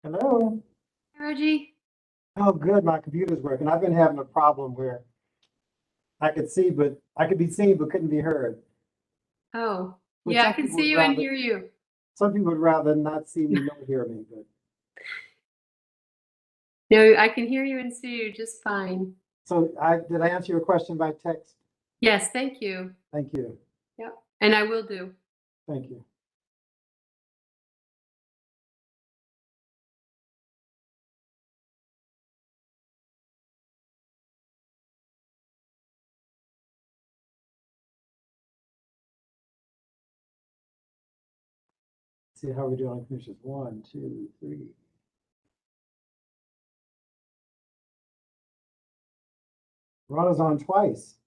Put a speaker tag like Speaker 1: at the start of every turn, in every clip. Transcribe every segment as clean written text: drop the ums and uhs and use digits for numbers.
Speaker 1: Hello.
Speaker 2: Reggie?
Speaker 1: Oh, good. My computer's working. I've been having a problem where I could be seen but couldn't be heard.
Speaker 2: Oh,
Speaker 1: Which
Speaker 2: yeah, I
Speaker 1: some
Speaker 2: can
Speaker 1: people
Speaker 2: see
Speaker 1: would
Speaker 2: you and
Speaker 1: rather-
Speaker 2: hear you.
Speaker 1: Some people would rather not see me nor hear me, but
Speaker 2: No, I can hear you and see you just fine.
Speaker 1: so did I answer your question by text?
Speaker 2: Yes, thank you.
Speaker 1: Thank you.
Speaker 2: Yep, and I will do.
Speaker 1: Thank you. See how we're doing on commissions. 1, 2, 3. Rhonda's on twice.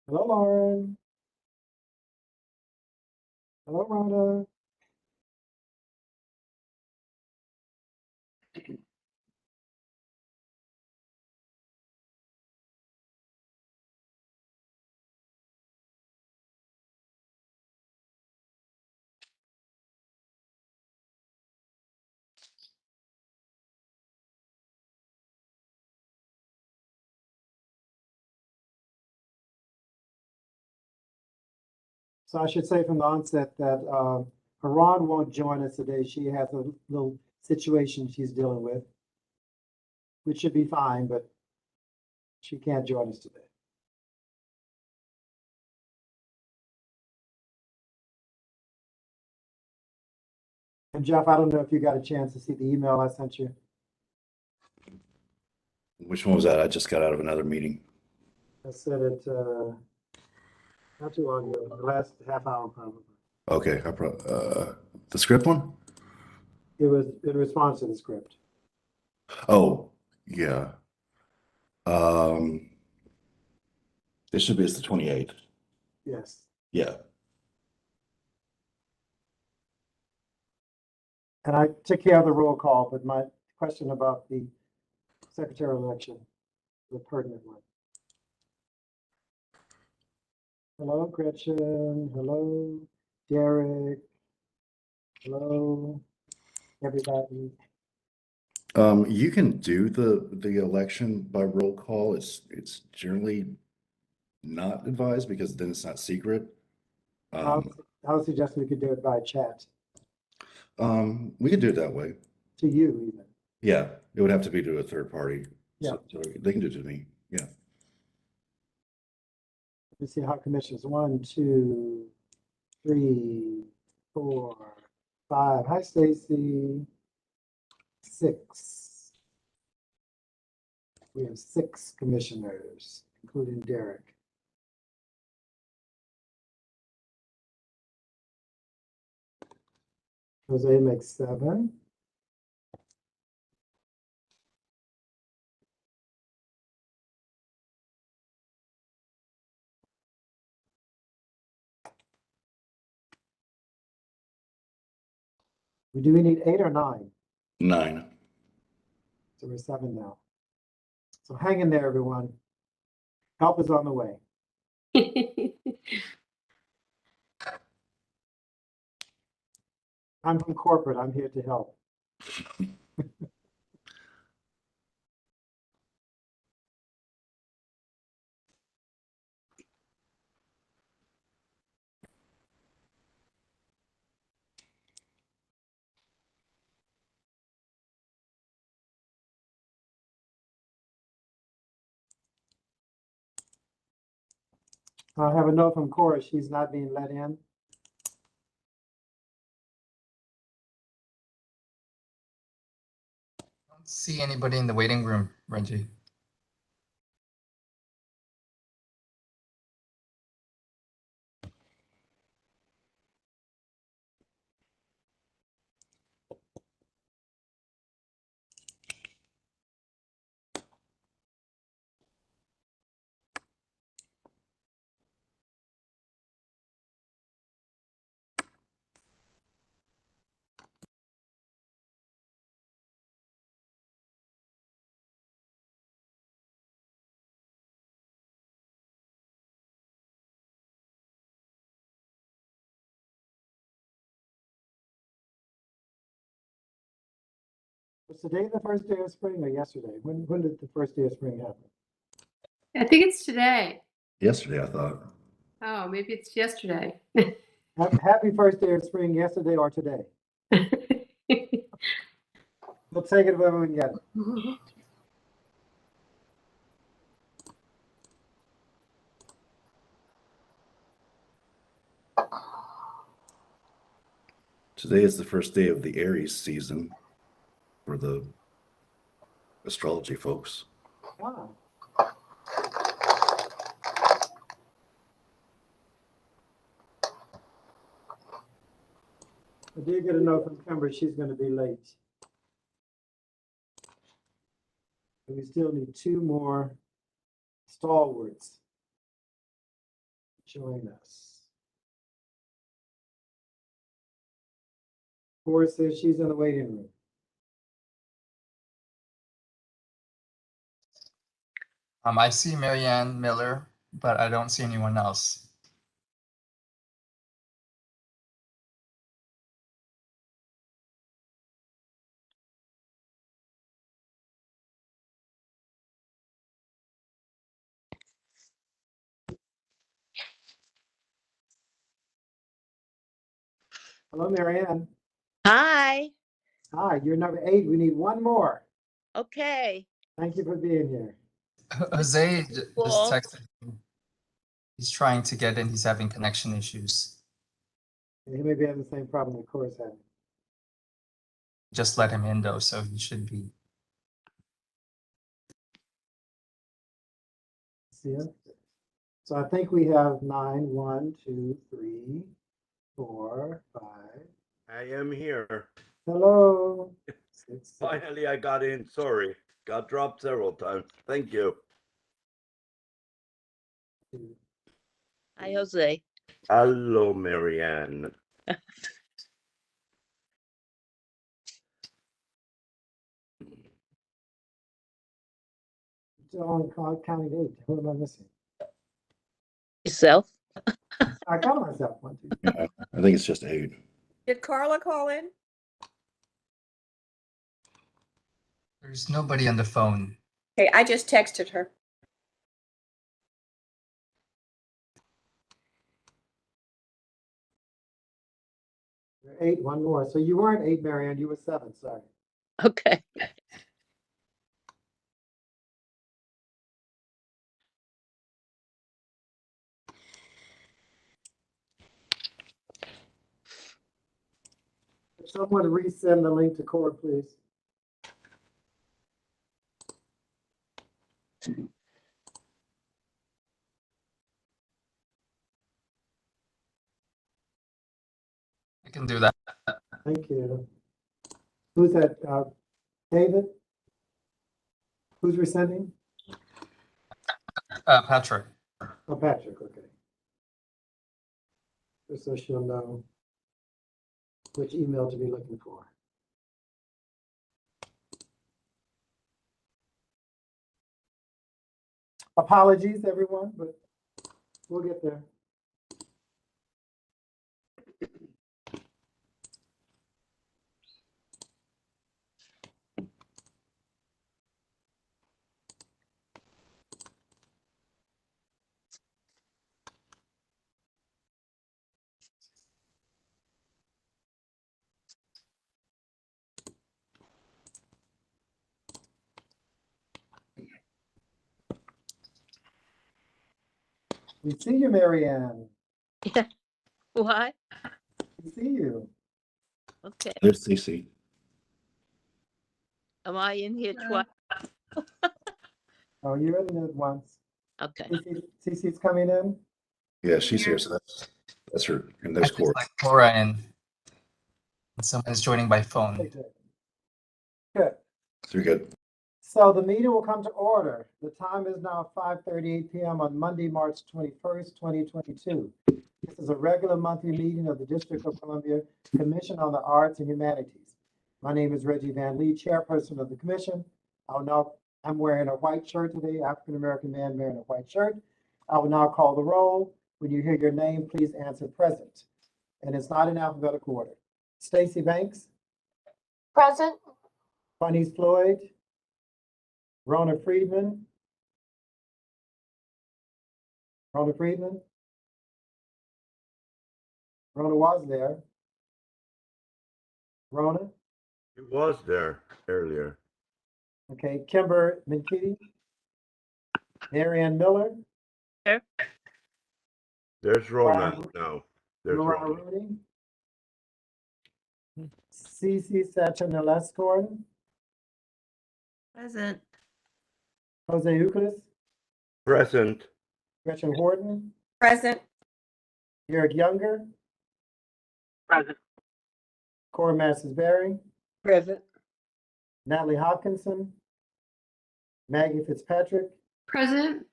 Speaker 1: Hello, Lauren. Hello, Rhonda. So I should say from the onset that Haran won't join us today. She has a little situation she's dealing with, which should be fine, but she can't join us today. And Jeff, I don't know if you got a chance to see the email I sent you.
Speaker 3: Which one was that? I just got out of another meeting.
Speaker 1: I sent it not too long ago, the last half hour probably.
Speaker 3: Okay, the script one?
Speaker 1: It was in response to the script.
Speaker 3: Oh, yeah. It should be it's the 28th.
Speaker 1: Yes.
Speaker 3: Yeah.
Speaker 1: And I took care of the roll call, but my question about the secretarial election, the pertinent one. Hello, Gretchen. Hello, Derek. Hello, everybody.
Speaker 3: You can do the election by roll call. It's generally not advised because then it's not secret.
Speaker 1: I would suggest we could do it by chat
Speaker 3: We could do it that way.
Speaker 1: to you even.
Speaker 3: Yeah, it would have to be to a third party.
Speaker 1: Yeah.
Speaker 3: So they can do it to me. Yeah.
Speaker 1: Let's see how commissions. 1, 2, 3, 4, 5. Hi, Stacy. 6. We have 6 commissioners, including Derek. Jose makes 7. Do we need 8 or 9?
Speaker 3: 9.
Speaker 1: So we're 7 now. So hang in there, everyone. Help is on the way. I'm from corporate. I'm here to help. I have a note from Cora. She's not being let in.
Speaker 4: Don't see anybody in the waiting room, Reggie.
Speaker 1: Was today the first day of spring or yesterday? When did the first day of spring happen?
Speaker 2: I think it's today.
Speaker 3: Yesterday, I thought.
Speaker 2: Oh, maybe it's yesterday.
Speaker 1: Happy first day of spring, yesterday or today? We'll take it wherever we can get it.
Speaker 3: Today is the first day of the Aries season for the astrology folks.
Speaker 1: Wow. I did get a note from Kimber, she's going to be late. And we still need 2 more stalwarts to join us. Torres says she's in the waiting room.
Speaker 4: I see Marianne Miller, but I don't see anyone else.
Speaker 1: Hello, Marianne.
Speaker 5: Hi.
Speaker 1: Hi, you're number 8. We need 1 more.
Speaker 5: Okay.
Speaker 1: Thank you for being here.
Speaker 4: Jose
Speaker 5: Cool.
Speaker 4: just texted me. He's trying to get in. He's having connection issues.
Speaker 1: He may be having the same problem that Course had.
Speaker 4: Just let him in though, so he should be.
Speaker 1: See it? So I think we have 9. 1, 2, 3, 4, 5.
Speaker 6: I am here.
Speaker 1: Hello. 6, 7.
Speaker 6: Finally, I got in. Sorry. Got dropped several times. Thank you.
Speaker 5: Hi, Jose.
Speaker 6: Hello, Marianne.
Speaker 1: On counting 8. Who am I missing?
Speaker 5: Yourself?
Speaker 1: I got myself 1, 2.
Speaker 3: Yeah, I think it's just 8.
Speaker 7: Did Carla call in?
Speaker 4: There's nobody on the phone.
Speaker 7: Okay, I just texted her.
Speaker 1: You're 8, 1 more. So you weren't 8, Marianne. You were 7. Sorry.
Speaker 5: Okay.
Speaker 1: If someone resend the link to Cord, please.
Speaker 4: I can do that.
Speaker 1: Thank you. Who's that? David? Who's resending?
Speaker 4: Patrick.
Speaker 1: Oh, Patrick. Okay. Just so she'll know which email to be looking for. Apologies, everyone, but we'll get there. We see you, Marianne.
Speaker 5: What?
Speaker 1: We see you.
Speaker 5: Okay.
Speaker 3: There's CC.
Speaker 5: Am I in here twice?
Speaker 1: Oh, you're in there once.
Speaker 5: Okay.
Speaker 1: CC's coming in.
Speaker 3: Yeah, she's here. So that's her. And there's
Speaker 4: It's
Speaker 3: Cord.
Speaker 4: like Cora and someone is joining by phone.
Speaker 1: Okay, good.
Speaker 3: So you're good.
Speaker 1: So the meeting will come to order. The time is now 5:38 p.m. on Monday, March 21st, 2022. This is a regular monthly meeting of the District of Columbia Commission on the Arts and Humanities. My name is Reggie Van Lee, chairperson of the commission. I'm wearing a white shirt today, African-American man wearing a white shirt. I will now call the roll. When you hear your name, please answer present. And it's not in alphabetical order. Stacy Banks,
Speaker 8: Present.
Speaker 1: Bunnies Floyd, Rona Friedman. Rona Friedman. Rona was there. Rona,
Speaker 6: He was there earlier.
Speaker 1: okay, Kimber McKitty. Marion Miller,
Speaker 6: There's Rona
Speaker 1: Wow.
Speaker 6: now. There's
Speaker 1: Laura
Speaker 6: Rona.
Speaker 1: Rooney. Cece Satanelescorn,
Speaker 5: Present.
Speaker 1: Jose Euclid,
Speaker 6: Present.
Speaker 1: Gretchen Horton,
Speaker 7: Present.
Speaker 1: Eric Younger,
Speaker 8: Present.
Speaker 1: Cora Masters-Berry,
Speaker 7: Present.
Speaker 1: Natalie Hopkinson, Maggie Fitzpatrick,
Speaker 2: Present.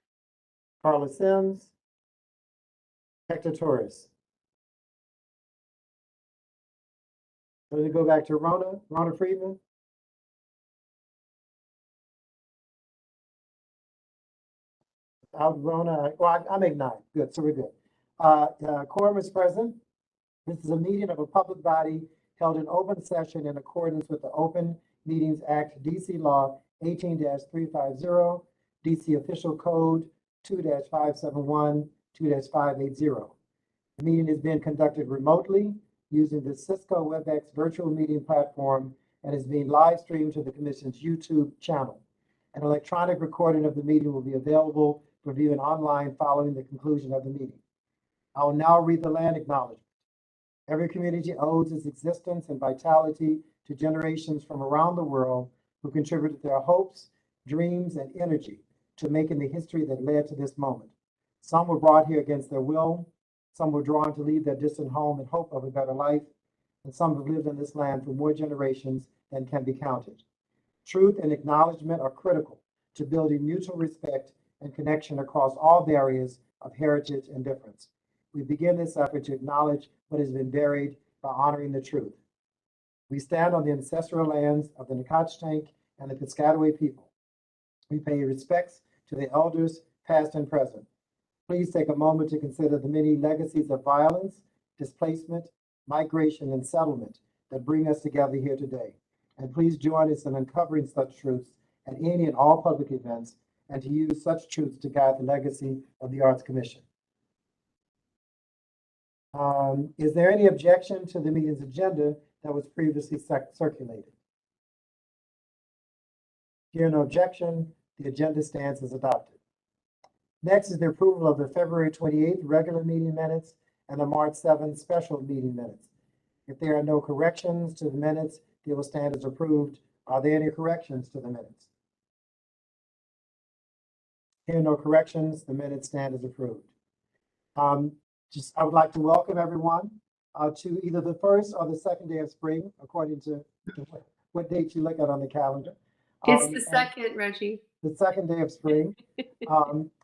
Speaker 1: Carla Sims, Hector Torres. So we go back to Rona Friedman. Well, I make 9. Good, so we're good. Quorum is present. This is a meeting of a public body held in open session in accordance with the Open Meetings Act, DC Law 18-350, DC Official Code 2-571, 2-580. The meeting is being conducted remotely using the Cisco Webex virtual meeting platform and is being live streamed to the Commission's YouTube channel. An electronic recording of the meeting will be available for viewing online following the conclusion of the meeting. I will now read the land acknowledgement. Every community owes its existence and vitality to generations from around the world who contributed their hopes, dreams, and energy to making the history that led to this moment. Some were brought here against their will. Some were drawn to leave their distant home in hope of a better life. And some have lived in this land for more generations than can be counted. Truth and acknowledgement are critical to building mutual respect and connection across all barriers of heritage and difference. We begin this effort to acknowledge what has been buried by honoring the truth. We stand on the ancestral lands of the Nacotchtank and the Piscataway people. We pay respects to the elders, past and present. Please take a moment to consider the many legacies of violence, displacement, migration, and settlement that bring us together here today. And please join us in uncovering such truths at any and all public events, and to use such truths to guide the legacy of the Arts Commission. Is there any objection to the meeting's agenda that was previously circulated? Hearing no objection, the agenda stands as adopted. Next is the approval of the February 28th regular meeting minutes and the March 7th special meeting minutes. If there are no corrections to the minutes, they will stand as approved. Are there any corrections to the minutes? Hearing no corrections, the minutes stand as approved. I would like to welcome everyone to either the first or the second day of spring, according to what date you look at on the calendar.
Speaker 2: It's the second, Reggie.
Speaker 1: The second day of spring.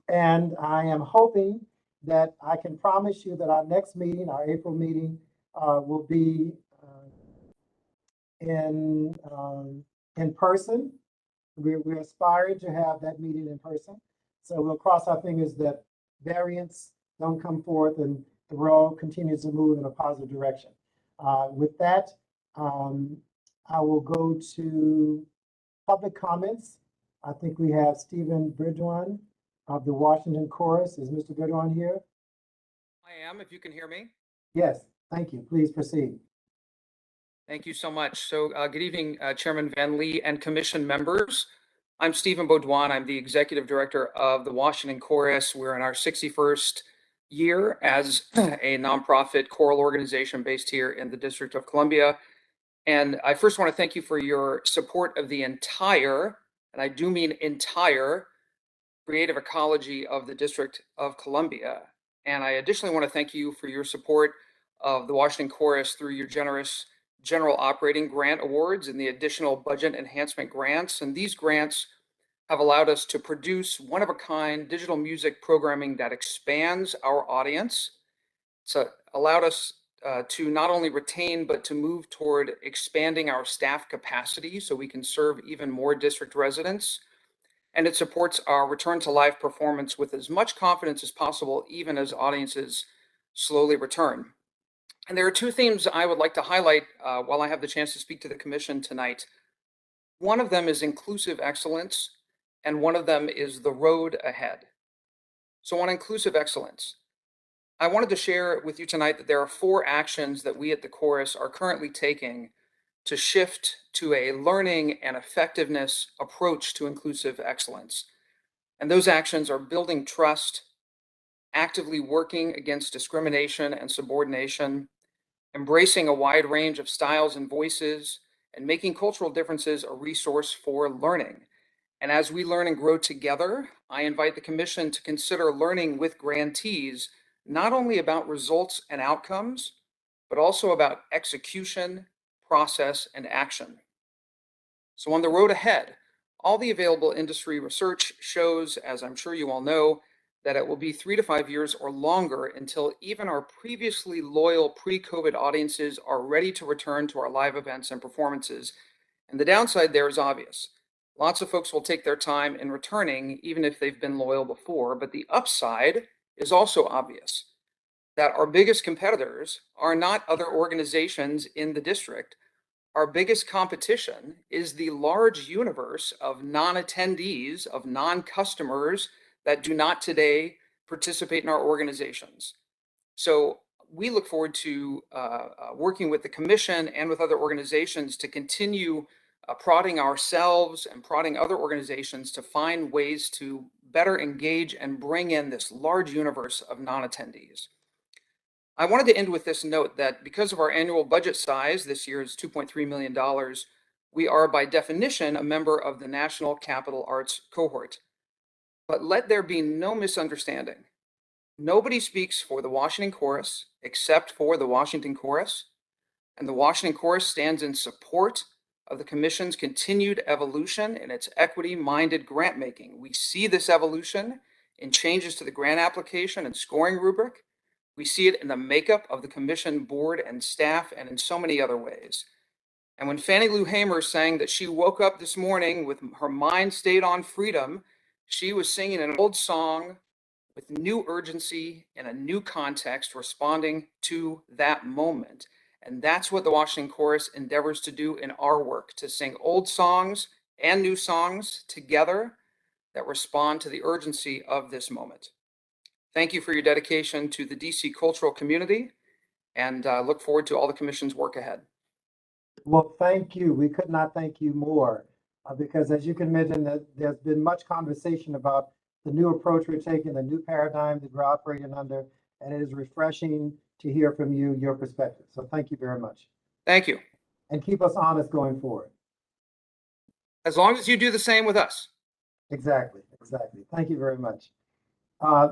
Speaker 1: And I am hoping that I can promise you that our next meeting, our April meeting, will be in person. We're aspiring to have that meeting in person. So we'll cross our fingers that variants don't come forth and the world continues to move in a positive direction. With that, I will go to public comments. I think we have Stephen Bridwan of the Washington Chorus. Is Mr. Bridwan here?
Speaker 8: I am, if you can hear me.
Speaker 1: Yes, thank you. Please proceed.
Speaker 8: Thank you so much. So good evening, Chairman Van Lee and Commission members. I'm Stephen Baudouin. I'm the Executive Director of the Washington Chorus. We're in our 61st year as a nonprofit choral organization based here in the District of Columbia. And I first want to thank you for your support of the entire, and I do mean entire, creative ecology of the District of Columbia. And I additionally want to thank you for your support of the Washington Chorus through your generous general operating grant awards and the additional budget enhancement grants. And these grants have allowed us to produce one-of-a-kind digital music programming that expands our audience. It's allowed us to not only retain, but to move toward expanding our staff capacity so we can serve even more district residents. And it supports our return to live performance with as much confidence as possible, even as audiences slowly return. And there are two themes I would like to highlight while I have the chance to speak to the commission tonight. One of them is inclusive excellence, and one of them is the road ahead. So on inclusive excellence, I wanted to share with you tonight that there are 4 actions that we at the Chorus are currently taking to shift to a learning and effectiveness approach to inclusive excellence. And those actions are building trust, actively working against discrimination and subordination, embracing a wide range of styles and voices, and making cultural differences a resource for learning. And as we learn and grow together, I invite the Commission to consider learning with grantees, not only about results and outcomes, but also about execution, process, and action. So on the road ahead, all the available industry research shows, as I'm sure you all know, that it will be 3 to 5 years or longer until even our previously loyal pre-COVID audiences are ready to return to our live events and performances. And the downside there is obvious. Lots of folks will take their time in returning, even if they've been loyal before, but the upside is also obvious, that our biggest competitors are not other organizations in the district. Our biggest competition is the large universe of non-attendees, of non-customers that do not today participate in our organizations. So we look forward to working with the Commission and with other organizations to continue prodding ourselves and prodding other organizations to find ways to better engage and bring in this large universe of non-attendees. I wanted to end with this note that because of our annual budget size, this year is $2.3 million, we are by definition a member of the National Capital Arts cohort. But let there be no misunderstanding. Nobody speaks for the Washington Chorus except for the Washington Chorus, and the Washington Chorus stands in support of the Commission's continued evolution in its equity-minded grant making. We see this evolution in changes to the grant application and scoring rubric. We see it in the makeup of the Commission board and staff and in so many other ways. And when Fannie Lou Hamer sang that she woke up this morning with her mind stayed on freedom, she was singing an old song with new urgency and a new context responding to that moment. And that's what the Washington Chorus endeavors to do in our work, to sing old songs and new songs together that respond to the urgency of this moment. Thank you for your dedication to the DC cultural community, and look forward to all the Commission's work ahead.
Speaker 1: Well, thank you. We could not thank you more because as you can imagine, there's been much conversation about the new approach we're taking, the new paradigm that we're operating under, and it is refreshing to hear from you, your perspective. So thank you very much.
Speaker 8: Thank you.
Speaker 1: And keep us honest going forward.
Speaker 8: As long as you do the same with us.
Speaker 1: Exactly, exactly. Thank you very much.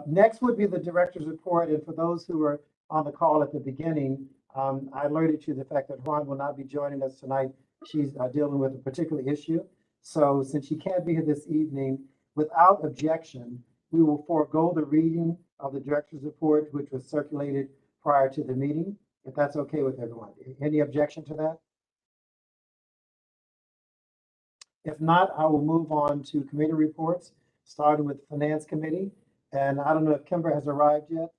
Speaker 1: Next would be the director's report. And for those who were on the call at the beginning, I alerted you to the fact that Juan will not be joining us tonight. She's dealing with a particular issue. So since she can't be here this evening, without objection, we will forego the reading of the director's report, which was circulated prior to the meeting, if that's okay with everyone. Any objection to that? If not, I will move on to committee reports, starting with Finance Committee. And I don't know if Kimber has arrived yet.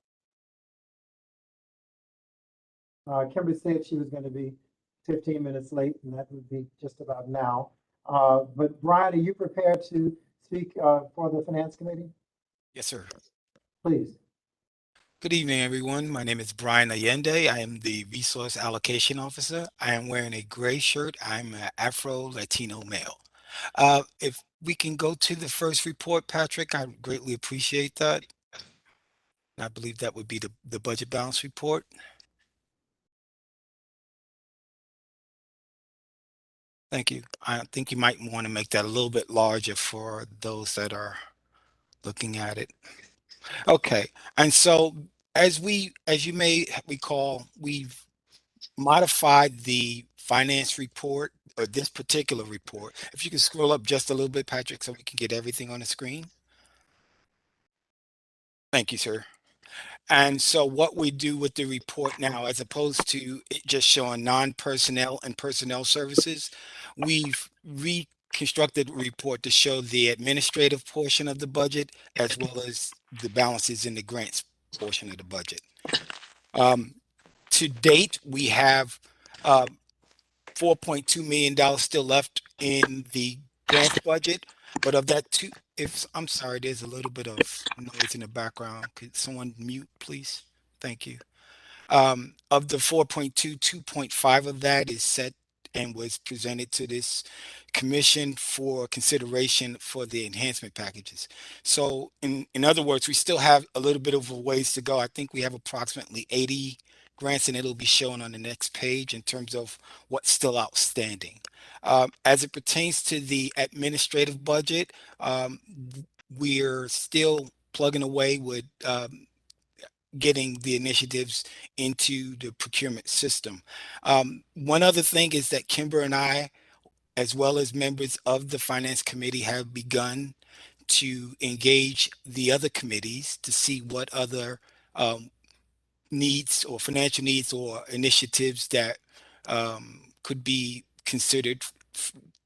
Speaker 1: Kimber said she was going to be 15 minutes late, and that would be just about now. But Brian, are you prepared to speak for the Finance Committee?
Speaker 9: Yes, sir.
Speaker 1: Please.
Speaker 9: Good evening, everyone. My name is Brian Allende. I am the Resource Allocation Officer. I am wearing a gray shirt. I'm an Afro-Latino male. If we can go to the first report, Patrick, I greatly appreciate that. I believe that would be the budget balance report. Thank you. I think you might want to make that a little bit larger for those that are looking at it. Okay. And so as you may recall, we've modified the finance report, or this particular report. If you can scroll up just a little bit, Patrick, so we can get everything on the screen. Thank you, sir. And so what we do with the report now, as opposed to it just showing non-personnel and personnel services, we've reconstructed the report to show the administrative portion of the budget as well as the balances in the grants portion of the budget. To date, we have $4.2 million still left in the grant budget, but of that two, I'm sorry, there's a little bit of noise in the background. Could someone mute, please? Thank you. Of the 4.2, 2.5 of that is set and was presented to this commission for consideration for the enhancement packages. So in other words, we still have a little bit of a ways to go. I think we have approximately 80 grants, and it'll be shown on the next page in terms of what's still outstanding. As it pertains to the administrative budget, we're still plugging away with getting the initiatives into the procurement system. One other thing is that Kimber and I, as well as members of the finance committee, have begun to engage the other committees to see what other needs or financial needs or initiatives that could be considered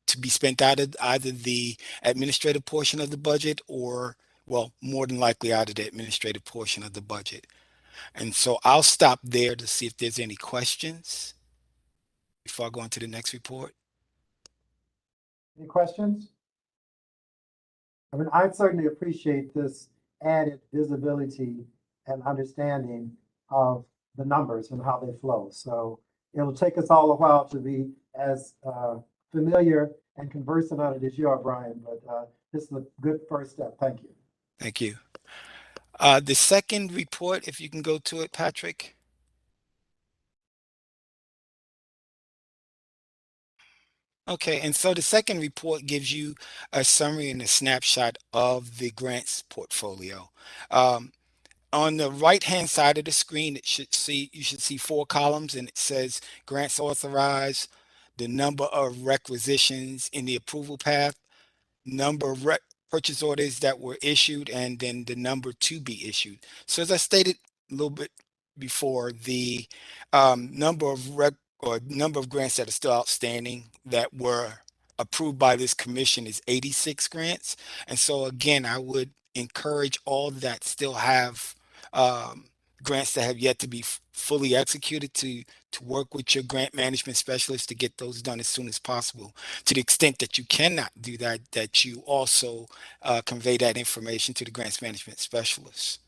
Speaker 9: to be spent out of either the administrative portion of the budget or, well, more than likely out of the administrative portion of the budget. And so I'll stop there to see if there's any questions before I go on to the next report.
Speaker 1: Any questions? I mean, I certainly appreciate this added visibility and understanding of the numbers and how they flow. So it'll take us all a while to be as familiar and conversant on it as you are, Brian, but this is a good first step. Thank you.
Speaker 9: Thank you. The second report, if you can go to it, Patrick. Okay, and so the second report gives you a summary and a snapshot of the grants portfolio. On the right-hand side of the screen, you should see 4 columns, and it says grants authorized, the number of requisitions in the approval path, number of purchase orders that were issued, and then the number to be issued. So as I stated a little bit before, the number of grants that are still outstanding that were approved by this commission is 86 grants. And so again, I would encourage all that still have grants that have yet to be fully executed to work with your grant management specialist to get those done as soon as possible. To the extent that you cannot do that, that you also convey that information to the grants management specialist.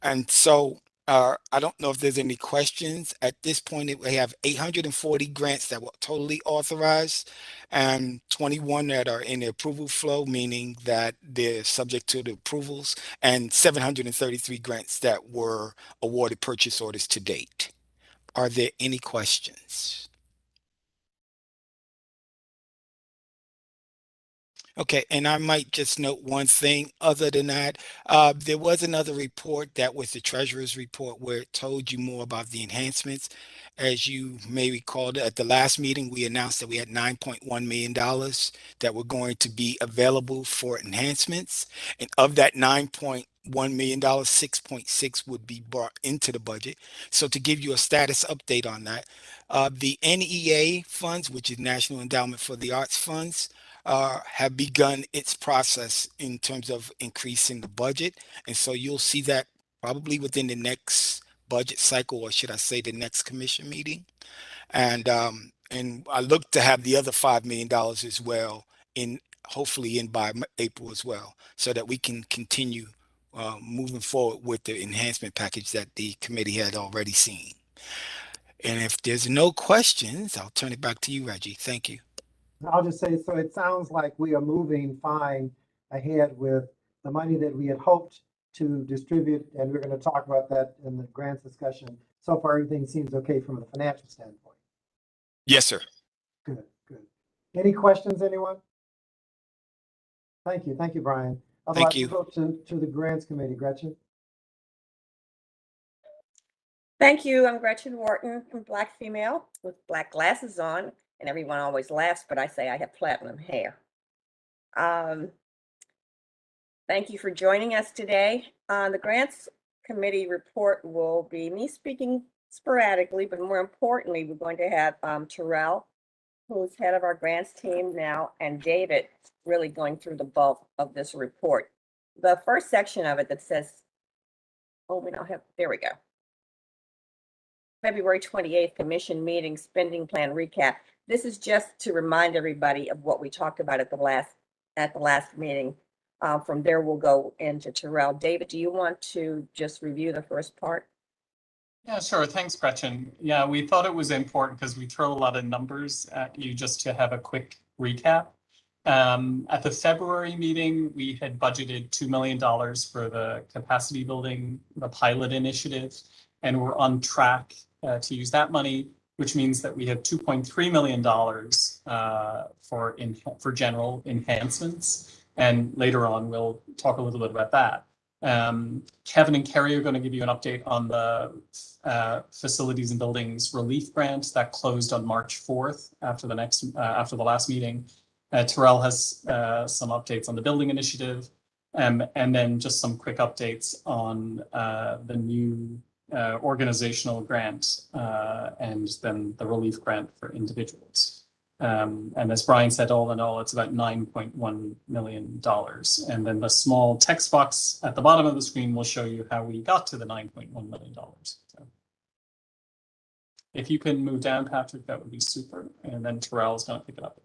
Speaker 9: And so I don't know if there's any questions. At this point, we have 840 grants that were totally authorized and 21 that are in the approval flow, meaning that they're subject to the approvals, and 733 grants that were awarded purchase orders to date. Are there any questions? Okay, and I might just note one thing other than that. There was another report that was the treasurer's report where it told you more about the enhancements. As you may recall, at the last meeting, we announced that we had $9.1 million that were going to be available for enhancements. And of that $9.1 million, 6.6 would be brought into the budget. So to give you a status update on that, the NEA funds, which is National Endowment for the Arts funds, have begun its process in terms of increasing the budget. And so you'll see that probably within the next budget cycle, or should I say the next commission meeting. And I look to have the other $5 million as well hopefully in by April as well, so that we can continue moving forward with the enhancement package that the committee had already seen. And if there's no questions, I'll turn it back to you, Reggie. Thank you.
Speaker 1: I'll just say, so it sounds like we are moving fine ahead with the money that we had hoped to distribute, and we're going to talk about that in the grants discussion. So far, everything seems okay from a financial standpoint.
Speaker 9: Yes, sir.
Speaker 1: Good, good. Any questions, anyone? Thank you, Brian. Otherwise,
Speaker 9: you.
Speaker 1: we'll go to the grants committee. Gretchen?
Speaker 7: Thank you. I'm Gretchen Wharton, a Black female with black glasses on, and everyone always laughs, but I say I have platinum hair. Thank you for joining us today. The grants committee report will be me speaking sporadically, but more importantly, we're going to have Torres, who's head of our grants team now, and David really going through the bulk of this report. The first section of it that says, oh, we don't have, there we go. February 28th commission meeting spending plan recap. This is just to remind everybody of what we talked about at the last meeting. From there, we'll go into Terrell. David, do you want to just review the first part?
Speaker 10: Yeah, sure. Thanks, Gretchen. Yeah, we thought it was important because we throw a lot of numbers at you just to have a quick recap. At the February meeting, we had budgeted $2 million for the capacity building, the pilot initiative, and we're on track to use that money, which means that we have $2.3 million for general enhancements. And later on, we'll talk a little bit about that. Kevin and Kerry are going to give you an update on the facilities and buildings relief grant that closed on March 4th after the last meeting. Terrell has some updates on the building initiative, and then just some quick updates on the new organizational grant and then the relief grant for individuals. And as Brian said, all in all, it's about $9.1 million. And then the small text box at the bottom of the screen will show you how we got to the $9.1 million. So if you can move down, Patrick, that would be super. And then Terrell is going to pick it up.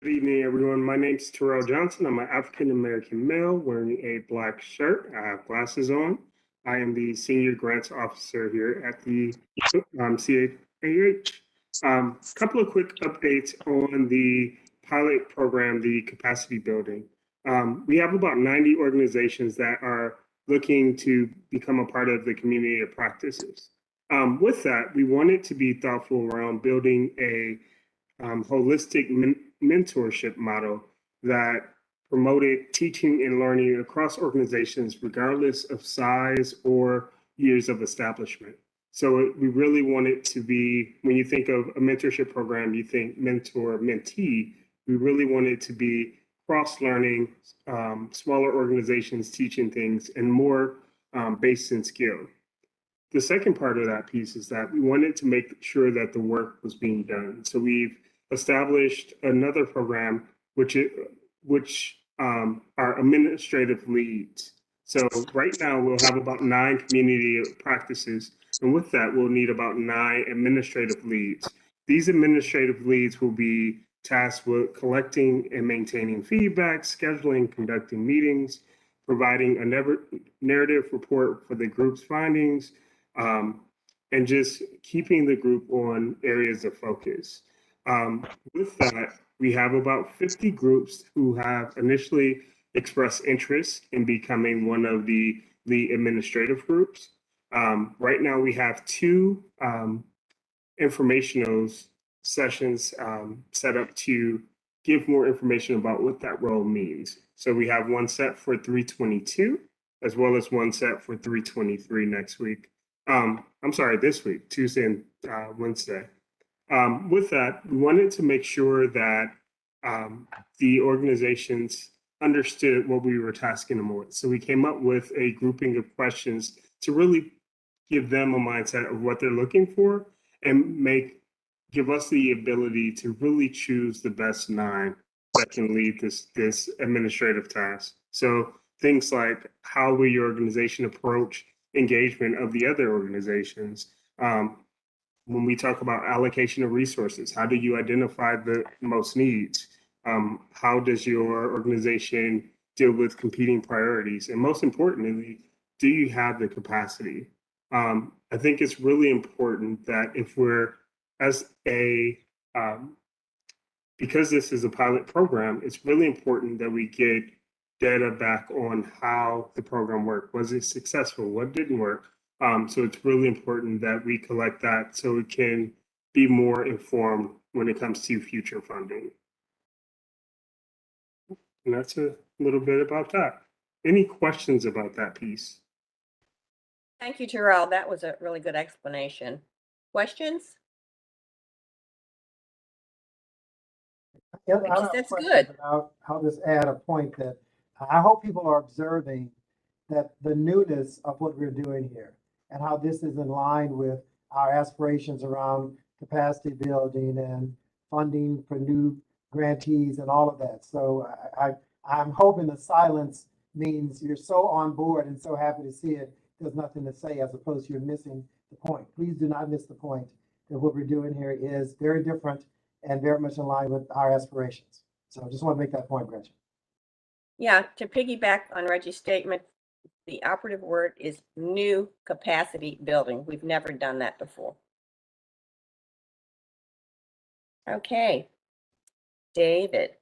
Speaker 11: Good evening, everyone. My name is Terrell Johnson. I'm an African-American male wearing a black shirt. I have glasses on. I am the Senior Grants Officer here at the CAH. Couple of quick updates on the pilot program, the capacity building. We have about 90 organizations that are looking to become a part of the community of practices. With that, we wanted to be thoughtful around building a holistic mentorship model that promoted teaching and learning across organizations, regardless of size or years of establishment. So we really want it to be, when you think of a mentorship program, you think mentor, mentee. We really want it to be cross-learning, smaller organizations teaching things, and more based in skill. The second part of that piece is that we wanted to make sure that the work was being done. So we've established another program, which are administrative leads. So right now we'll have about 9 community practices. And with that, we'll need about 9 administrative leads. These administrative leads will be tasked with collecting and maintaining feedback, scheduling, conducting meetings, providing a narrative report for the group's findings, and just keeping the group on areas of focus. With that, we have about 50 groups who have initially expressed interest in becoming one of the administrative groups. Right now, we have 2 informational sessions set up to give more information about what that role means. So we have one set for 322, as well as one set for 323 next week. This week, Tuesday and Wednesday. With that, we wanted to make sure that the organizations understood what we were tasking them with. So we came up with a grouping of questions to really give them a mindset of what they're looking for and give us the ability to really choose the best 9 that can lead this administrative task. So things like, how will your organization approach engagement of the other organizations? When we talk about allocation of resources, how do you identify the most needs? How does your organization deal with competing priorities? And most importantly, do you have the capacity? I think it's really important that if we're, because this is a pilot program, it's really important that we get data back on how the program worked. Was it successful? What didn't work? So it's really important that we collect that so we can be more informed when it comes to future funding. And that's a little bit about that. Any questions about that piece?
Speaker 7: Thank you, Terrell. That was a really good explanation. Questions?
Speaker 1: Yeah,
Speaker 7: I guess that's good.
Speaker 1: I'll just add a point that I hope people are observing that the newness of what we're doing here and how this is in line with our aspirations around capacity building and funding for new grantees and all of that. So I'm hoping the silence means you're so on board and so happy to see it, there's nothing to say, as opposed to you're missing the point. Please do not miss the point that what we're doing here is very different and very much in line with our aspirations. So I just want to make that point, Gretchen.
Speaker 7: Yeah, to piggyback on Reggie's statement, the operative word is new capacity building. We've never done that before. Okay. David.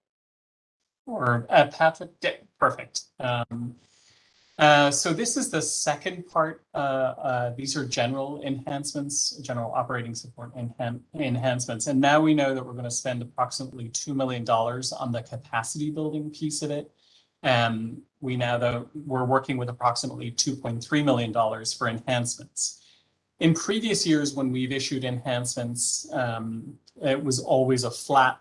Speaker 10: Or Patrick, perfect. So this is the second part. These are general enhancements, general operating support enhancements. And now we know that we're going to spend approximately $2 million on the capacity building piece of it. We now, though, we're working with approximately $2.3 million for enhancements. In previous years, when we've issued enhancements, it was always a flat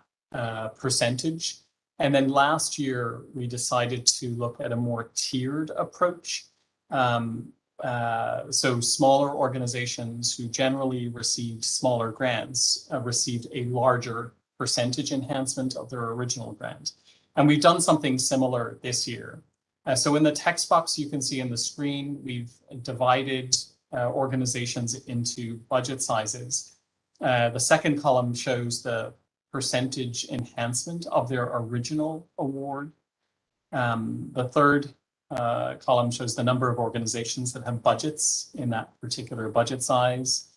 Speaker 10: percentage. And then last year, we decided to look at a more tiered approach. So smaller organizations who generally received smaller grants received a larger percentage enhancement of their original grant. And we've done something similar this year. So in the text box you can see on the screen, we've divided organizations into budget sizes. The second column shows the percentage enhancement of their original award. The third column shows the number of organizations that have budgets in that particular budget size.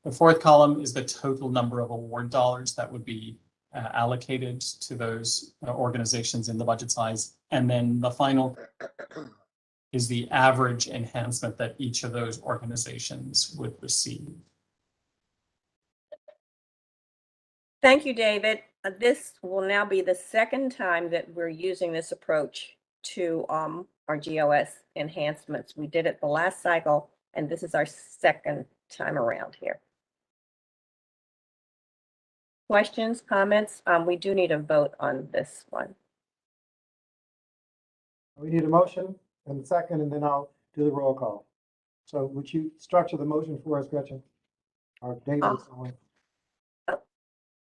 Speaker 10: The fourth column is the total number of award dollars that would be allocated to those organizations in the budget size. And then the final is the average enhancement that each of those organizations would receive.
Speaker 7: Thank you, David. This will now be the second time that we're using this approach to our GOS enhancements. We did it the last cycle, and this is our second time around here. Questions, comments? We do need a vote on this one.
Speaker 1: We need a motion and a second, and then I'll do the roll call. So would you structure the motion for us, Gretchen? Or David or someone?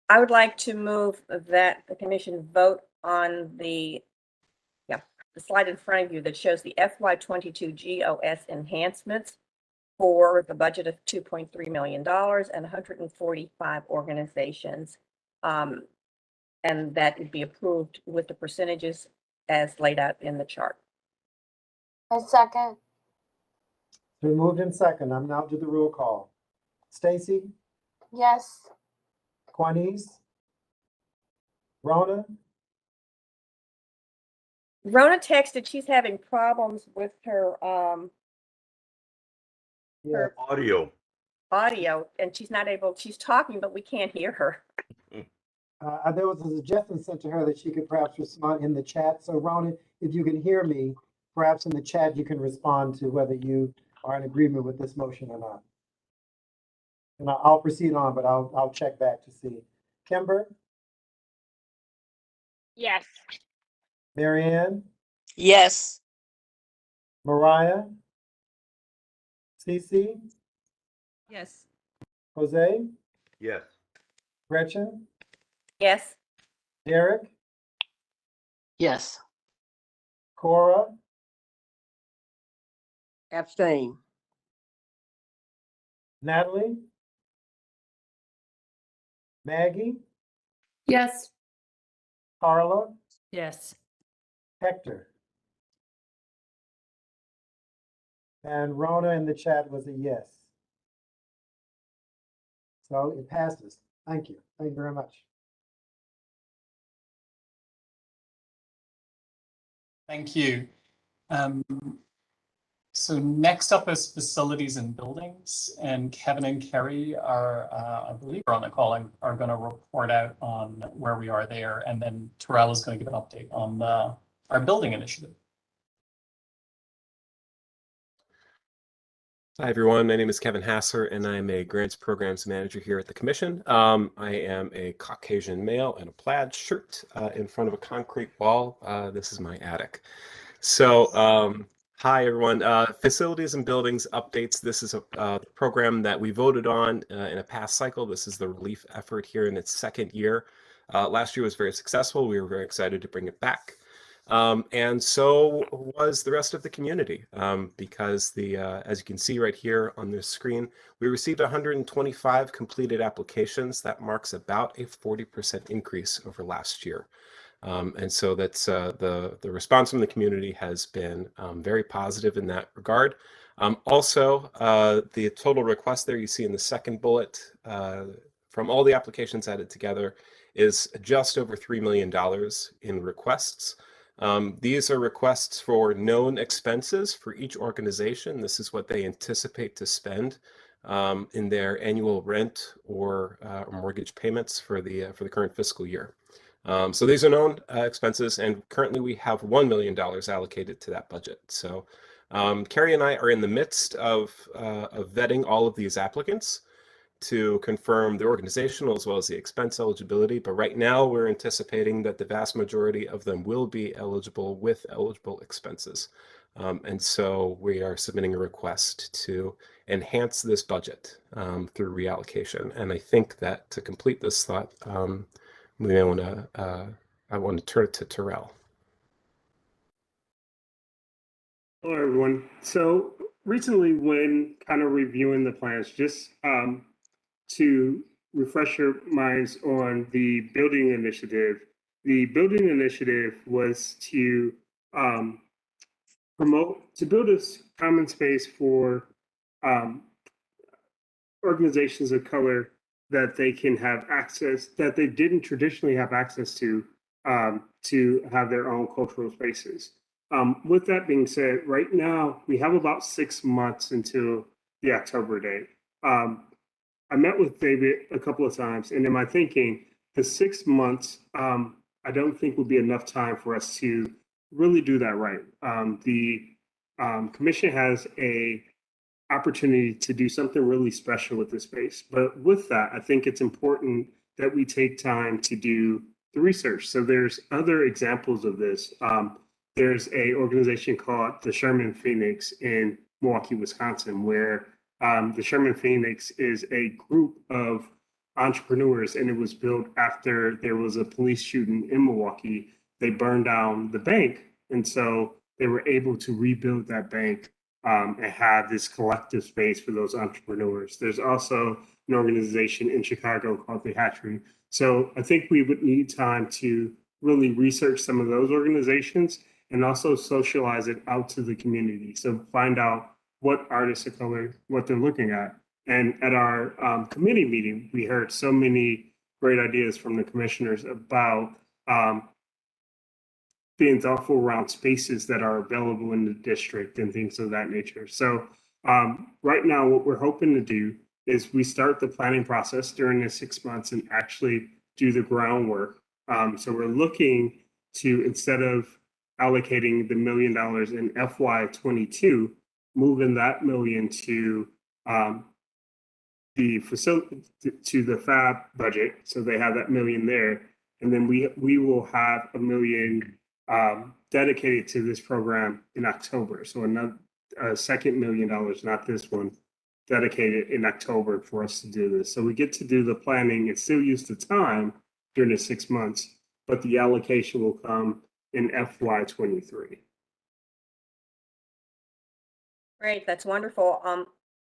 Speaker 7: I would like to move that the commission vote on the slide in front of you that shows the FY22 GOS enhancements for the budget of $2.3 million and 145 organizations. And that would be approved with the percentages as laid out in the chart.
Speaker 2: A second.
Speaker 1: So moved in second. I'm now do the roll call. Stacy,
Speaker 2: Yes.
Speaker 1: Quanese, Rona,
Speaker 7: Rona texted she's having problems with her
Speaker 1: yeah,
Speaker 6: Audio.
Speaker 7: audio, and she's not able, she's talking, but we can't hear her.
Speaker 1: there was a suggestion sent to her that she could perhaps respond in the chat. So Rona, if you can hear me, perhaps in the chat you can respond to whether you are in agreement with this motion or not. And I'll proceed on, but I'll check back to see. Kimber,
Speaker 5: Yes.
Speaker 1: Marianne,
Speaker 5: Yes.
Speaker 1: Mariah, Cece,
Speaker 5: Yes.
Speaker 1: Jose,
Speaker 6: Yes.
Speaker 1: Gretchen,
Speaker 7: Yes.
Speaker 1: Derek,
Speaker 5: Yes.
Speaker 1: Cora,
Speaker 5: Abstain.
Speaker 1: Natalie, Maggie,
Speaker 2: Yes.
Speaker 1: Carla,
Speaker 5: Yes.
Speaker 1: Hector. And Rona in the chat was a yes. So it passes. Thank you. Thank you very much.
Speaker 10: Thank you. So next up is facilities and buildings, and Kevin and Kerry are, I believe, are on the call and are going to report out on where we are there, and then Torres is going to give an update on our building initiative.
Speaker 12: Hi, everyone. My name is Kevin Hasser, and I'm a grants programs manager here at the Commission. I am a Caucasian male in a plaid shirt in front of a concrete wall. This is my attic. So, hi, everyone. Facilities and buildings updates. This is a program that we voted on in a past cycle. This is the relief effort here in its second year. Last year was very successful. We were very excited to bring it back. And so was the rest of the community, because as you can see right here on the screen, we received 125 completed applications. That marks about a 40% increase over last year. And so that's the response from the community has been very positive in that regard. Also, the total request there you see in the second bullet from all the applications added together is just over $3 million in requests. These are requests for known expenses for each organization. This is what they anticipate to spend in their annual rent or mortgage payments for the current fiscal year. So these are known expenses, and currently we have $1 million allocated to that budget. So Carrie and I are in the midst of vetting all of these applicants to confirm the organizational as well as the expense eligibility. But right now we're anticipating that the vast majority of them will be eligible with eligible expenses. And so we are submitting a request to enhance this budget through reallocation. And I think that to complete this thought, we may want to, I want to turn it to Terrell.
Speaker 11: Hello, everyone. So recently, when kind of reviewing the plans, just to refresh your minds on the building initiative was to build a common space for organizations of color that they can have access, that they didn't traditionally have access to have their own cultural spaces. With that being said, right now we have about 6 months until the October date. I met with David a couple of times, and in my thinking, the 6 months, I don't think would be enough time for us to really do that right. The commission has a opportunity to do something really special with this space. But with that, I think it's important that we take time to do the research. So there's other examples of this. There's a organization called the Sherman Phoenix in Milwaukee, Wisconsin, where the Sherman Phoenix is a group of entrepreneurs, and it was built after there was a police shooting in Milwaukee. They burned down the bank, and so they were able to rebuild that bank and have this collective space for those entrepreneurs. There's also an organization in Chicago called the Hatchery. So I think we would need time to really research some of those organizations and also socialize it out to the community. So find out what artists of color, what they're looking at. And at our committee meeting, we heard so many great ideas from the commissioners about being thoughtful around spaces that are available in the district and things of that nature. So right now, what we're hoping to do is we start the planning process during the 6 months and actually do the groundwork. So we're looking to, instead of allocating the $1 million in FY22, moving that million to the facility, to the FAB budget. So they have that $1 million there. And then we will have $1 million dedicated to this program in October. So another second $1 million, not this one, dedicated in October for us to do this. So we get to do the planning and still use the time during the 6 months, but the allocation will come in FY23.
Speaker 7: Great, that's wonderful.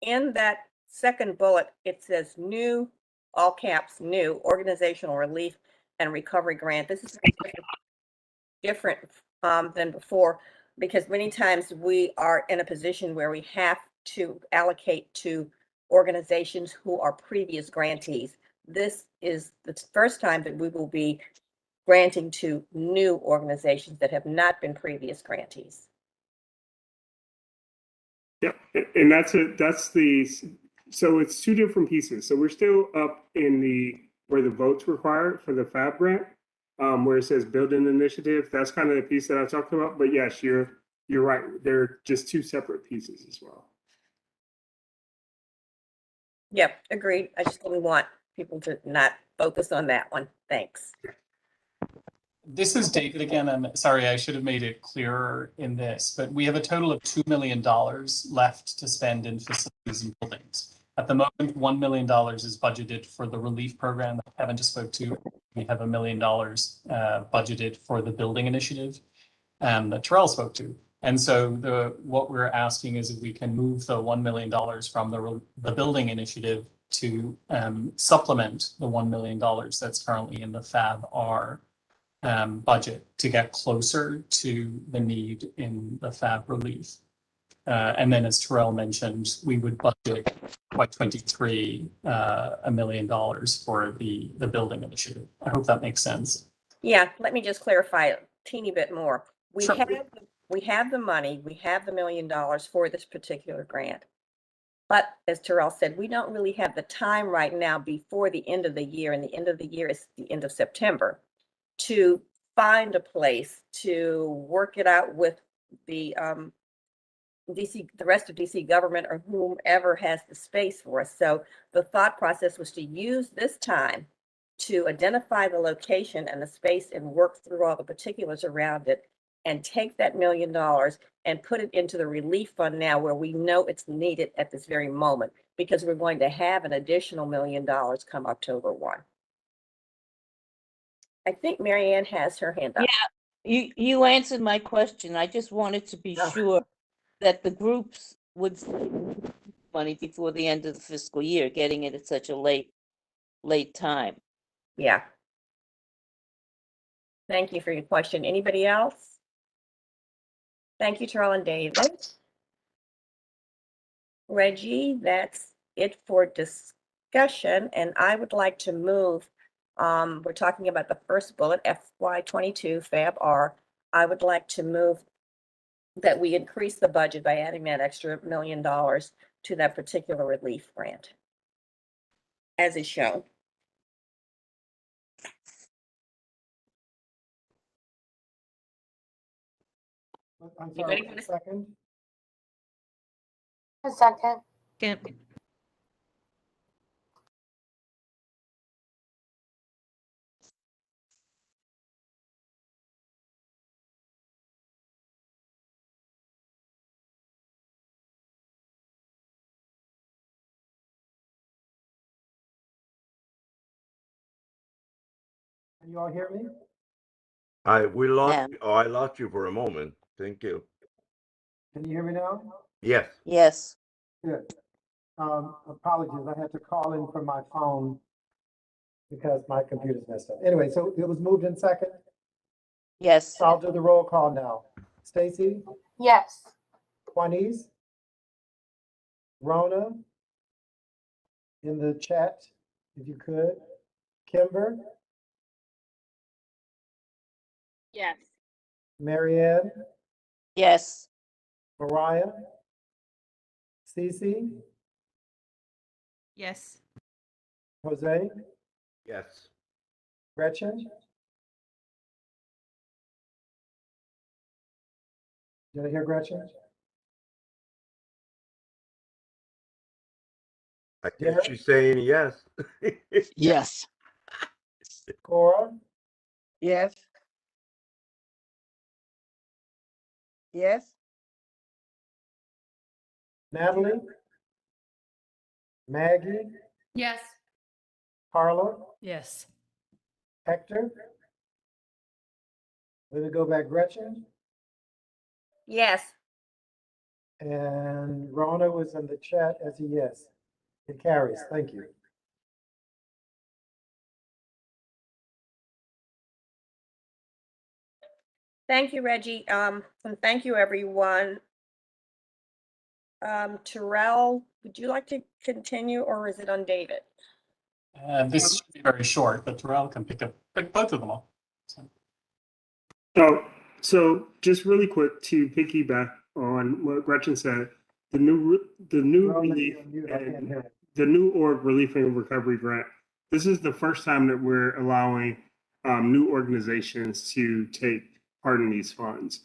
Speaker 7: In that second bullet, it says new, all caps, new organizational relief and recovery grant. This is different than before, because many times we are in a position where we have to allocate to organizations who are previous grantees. This is the first time that we will be granting to new organizations that have not been previous grantees.
Speaker 11: Yep, and so it's two different pieces. So we're still up in where the vote's required for the FAB grant, where it says building initiative. That's kind of the piece that I talked about. But yes, you're right. They're just two separate pieces as well.
Speaker 7: Yep, agreed. I just didn't want people to not focus on that one. Thanks.
Speaker 10: This is David again. I'm sorry, I should have made it clearer in this, but we have a total of $2 million left to spend in facilities and buildings. At the moment, $1 million is budgeted for the relief program that Kevin just spoke to. We have $1 million budgeted for the building initiative. that Terrell spoke to. And so what we're asking is if we can move the $1 million from the building initiative to supplement the $1 million that's currently in the FAB-R budget to get closer to the need in the FAB relief. And then, as Terrell mentioned, we would budget by 23 $1 million for the building initiative. I hope that makes sense.
Speaker 7: Yeah, let me just clarify a teeny bit more.
Speaker 10: Sure.
Speaker 7: We have the money, we have the $1 million for this particular grant. But as Terrell said, we don't really have the time right now before the end of the year, and the end of the year is the end of September, to find a place to work it out with the rest of DC government or whomever has the space for us. So the thought process was to use this time to identify the location and the space and work through all the particulars around it and take that $1 million and put it into the relief fund now where we know it's needed at this very moment, because we're going to have an additional $1 million come October 1. I think Marianne has her hand up.
Speaker 5: Yeah, you answered my question. I just wanted to be sure that the groups would save money before the end of the fiscal year, getting it at such a late time.
Speaker 7: Yeah. Thank you for your question. Anybody else? Thank you, Terrell and David. Reggie, that's it for discussion, and I would like to move, we're talking about the first bullet, FY22 FAB-R. I would like to move that we increase the budget by adding that extra $1 million to that particular relief grant, as is shown.
Speaker 1: I'm
Speaker 7: You
Speaker 1: sorry,
Speaker 7: ready for
Speaker 1: a
Speaker 7: this?
Speaker 1: second.
Speaker 2: A second.
Speaker 1: Can you all hear me?
Speaker 6: We lost.
Speaker 5: Yeah.
Speaker 6: Oh, I lost you for a moment. Thank you.
Speaker 1: Can you hear me now?
Speaker 6: Yes.
Speaker 5: Yes.
Speaker 1: Good. Apologies, I had to call in from my phone because my computer's messed up. Anyway, so it was moved in second.
Speaker 5: Yes.
Speaker 1: So I'll do the roll call now. Stacy,
Speaker 2: Yes.
Speaker 1: Juanice, Rona, in the chat, if you could. Kimber,
Speaker 2: Yes.
Speaker 1: Marianne,
Speaker 5: Yes.
Speaker 1: Mariah, Cece,
Speaker 5: Yes.
Speaker 1: Jose,
Speaker 6: Yes.
Speaker 1: Gretchen. Did I hear Gretchen?
Speaker 6: I guess she's saying yes.
Speaker 5: Yes.
Speaker 1: Cora,
Speaker 5: Yes. Yes.
Speaker 1: Natalie, Maggie,
Speaker 2: Yes.
Speaker 1: Carla,
Speaker 5: Yes.
Speaker 1: Hector. Let me go back, Gretchen.
Speaker 7: Yes.
Speaker 1: And Rona was in the chat as a yes. It carries. Thank you.
Speaker 7: Thank you, Reggie. And thank you, everyone. Terrell, would you like to continue, or is it on David?
Speaker 10: This should be very short, but Terrell can pick both of them up.
Speaker 11: So just really quick to piggyback on what Gretchen said, the new relief and the new org relief and recovery grant. This is the first time that we're allowing new organizations to take part in these funds.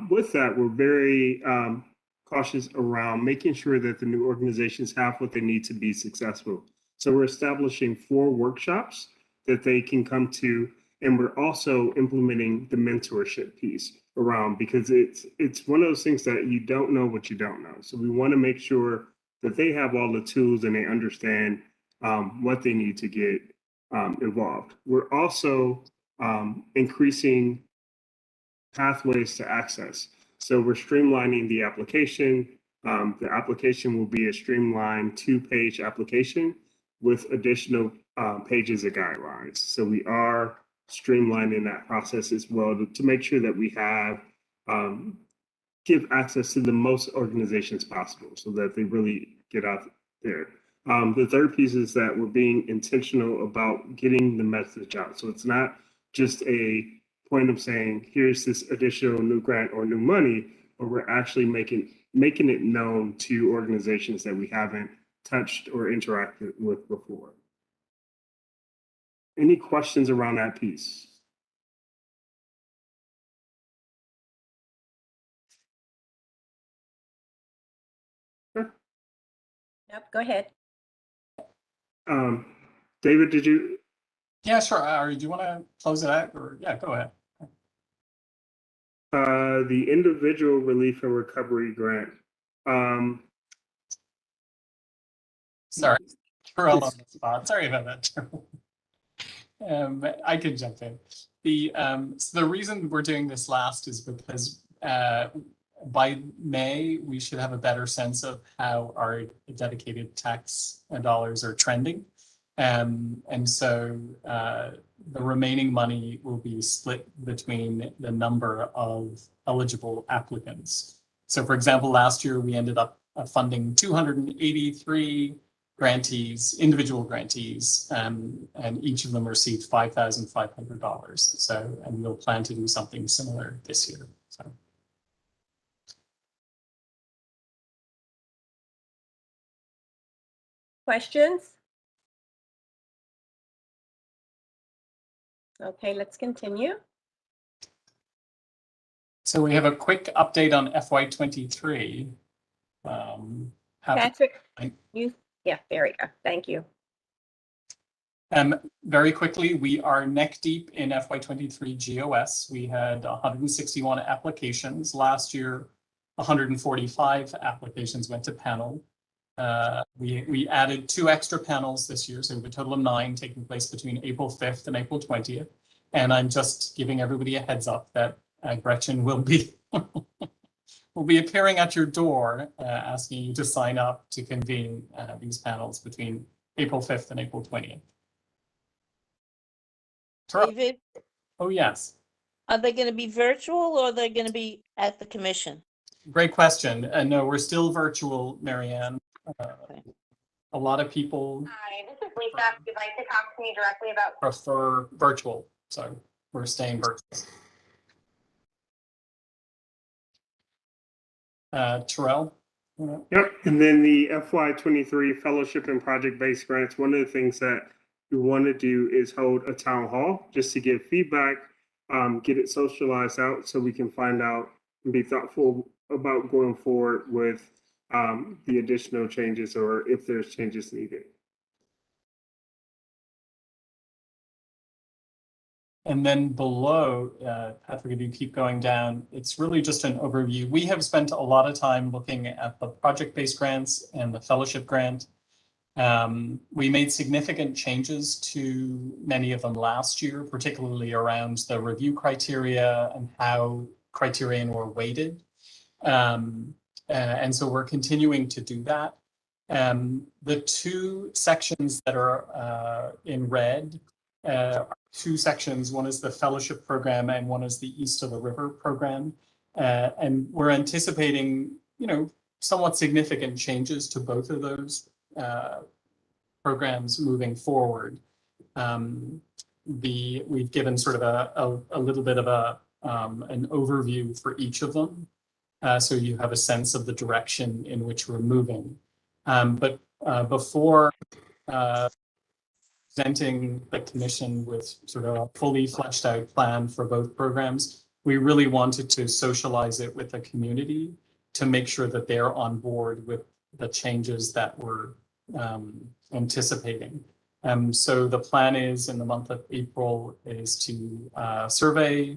Speaker 11: With that, we're very cautious around making sure that the new organizations have what they need to be successful. So we're establishing 4 workshops that they can come to, and we're also implementing the mentorship piece around, because it's one of those things that you don't know what you don't know. So we want to make sure that they have all the tools and they understand what they need to get involved. We're also increasing pathways to access. So we're streamlining the application. The application will be a streamlined 2-page application with additional pages of guidelines. So we are streamlining that process as well to make sure that we have give access to the most organizations possible so that they really get out there. The third piece is that we're being intentional about getting the message out. So it's not just a point of saying, here's this additional new grant or new money, but we're actually making it known to organizations that we haven't touched or interacted with before. Any questions around that piece? Sure.
Speaker 7: Yep, go ahead.
Speaker 11: David, did you?
Speaker 10: Yeah, sure. Ari, do you want to close it out? Or yeah, go ahead.
Speaker 11: The individual relief and recovery grant.
Speaker 10: Sorry, Mural on the spot. Sorry about that. I can jump in. So the reason we're doing this last is because by May, we should have a better sense of how our dedicated tax dollars are trending. And so the remaining money will be split between the number of eligible applicants. So for example, last year we ended up funding 283 grantees, individual grantees, and each of them received $5,500. So, and we'll plan to do something similar this year. So.
Speaker 7: Questions? Okay, let's continue.
Speaker 10: So we have a quick update on FY23.
Speaker 7: Patrick, yeah, there we go. Thank you.
Speaker 10: Very quickly, we are neck deep in FY23 GOS. We had 161 applications. Last year, 145 applications went to panel. We added 2 extra panels this year, so we have a total of 9 taking place between April 5th and April 20th. And I'm just giving everybody a heads up that Gretchen will be will be appearing at your door asking you to sign up to convene these panels between April 5th and April 20th.
Speaker 5: David,
Speaker 10: Oh, yes.
Speaker 5: are they going to be virtual or are they going to be at the commission?
Speaker 10: Great question. No, we're still virtual, Marianne.
Speaker 5: Okay.
Speaker 10: A lot of people
Speaker 2: Hi, this is Lisa. If you'd like to talk to me directly about.
Speaker 10: prefer virtual, so we're staying virtual. Terrell?
Speaker 11: Yep, and then the FY23 fellowship and project-based grants, one of the things that we want to do is hold a town hall just to give feedback, get it socialized out so we can find out and be thoughtful about going forward with the additional changes or if there's changes needed.
Speaker 10: And then below, Patrick, if you keep going down, it's really just an overview. We have spent a lot of time looking at the project-based grants and the fellowship grant. We made significant changes to many of them last year, particularly around the review criteria and how criterion were weighted. And so we're continuing to do that. The 2 sections that are in red are 2 sections. One is the fellowship program and one is the East of the River program. And we're anticipating, somewhat significant changes to both of those programs moving forward. We've given sort of a little bit of an overview for each of them. So you have a sense of the direction in which we're moving. But before presenting the commission with sort of a fully fleshed out plan for both programs, we really wanted to socialize it with the community to make sure that they're on board with the changes that we're anticipating. So the plan is in the month of April is to survey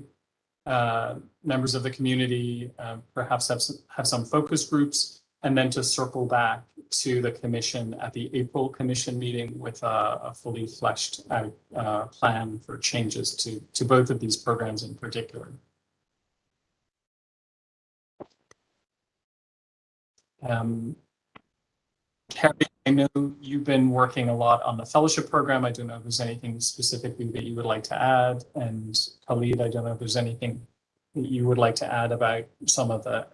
Speaker 10: members of the community, perhaps have some focus groups, and then to circle back to the commission at the April commission meeting with a fully fleshed out plan for changes to both of these programs in particular. Carrie, I know you've been working a lot on the fellowship program. I don't know if there's anything specifically that you would like to add. And Khalid, I don't know if there's anything that you would like to add about some of the,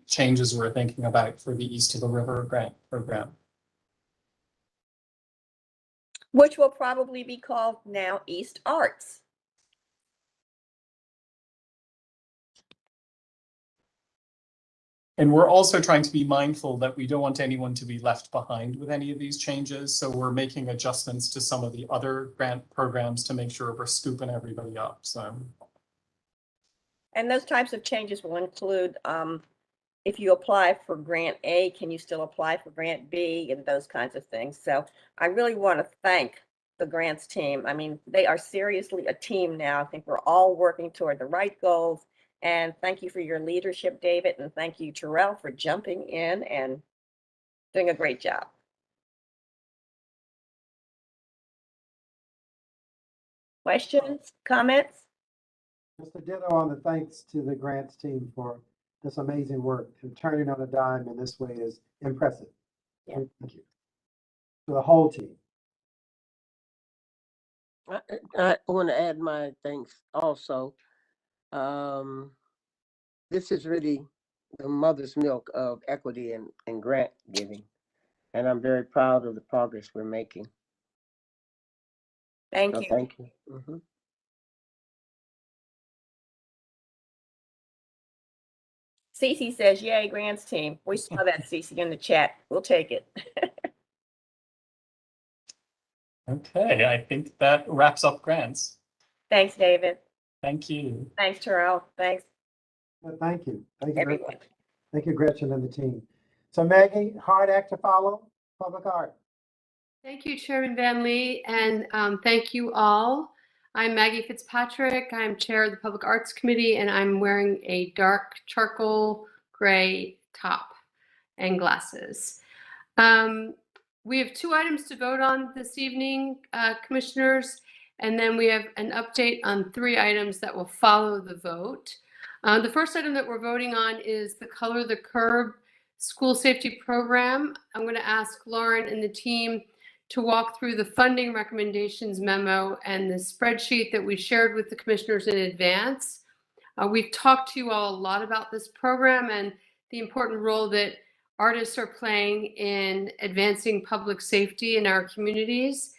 Speaker 10: changes we're thinking about for the East of the River grant program.
Speaker 7: Which will probably be called now East Arts.
Speaker 10: And we're also trying to be mindful that we don't want anyone to be left behind with any of these changes. So we're making adjustments to some of the other grant programs to make sure we're scooping everybody up. So.
Speaker 7: And those types of changes will include, if you apply for grant A, can you still apply for grant B and those kinds of things. So I really want to thank the grants team. I mean, they are seriously a team now. I think we're all working toward the right goals. And thank you for your leadership, David. And thank you, Terrell, for jumping in and doing a great job. Questions, comments?
Speaker 1: Just a ditto on the thanks to the grants team for this amazing work, and turning on a dime in this way is impressive.
Speaker 7: Yeah.
Speaker 1: Thank you. To the whole team.
Speaker 13: I want to add my thanks also. This is really the mother's milk of equity and grant giving. And I'm very proud of the progress we're making.
Speaker 7: Thank you.
Speaker 13: Thank you. Mm-hmm.
Speaker 7: Cece says, yay, grants team. We saw that, Cece, in the chat. We'll take it.
Speaker 10: Okay, I think that wraps up grants.
Speaker 7: Thanks, David.
Speaker 10: Thank you.
Speaker 7: Thanks, Terrell. Thanks.
Speaker 1: Well, thank you. Thank you.
Speaker 7: Everyone.
Speaker 1: Thank you, Gretchen and the team. So Maggie, hard act to follow, public art.
Speaker 14: Thank you, Chairman Van Lee, and thank you all. I'm Maggie Fitzpatrick. I'm chair of the Public Arts Committee, and I'm wearing a dark charcoal gray top and glasses. We have 2 items to vote on this evening, commissioners, and then we have an update on 3 items that will follow the vote. The first item that we're voting on is the Color the Curb School Safety Program. I'm going to ask Lauren and the team to walk through the funding recommendations memo and the spreadsheet that we shared with the commissioners in advance. We've talked to you all a lot about this program and the important role that artists are playing in advancing public safety in our communities.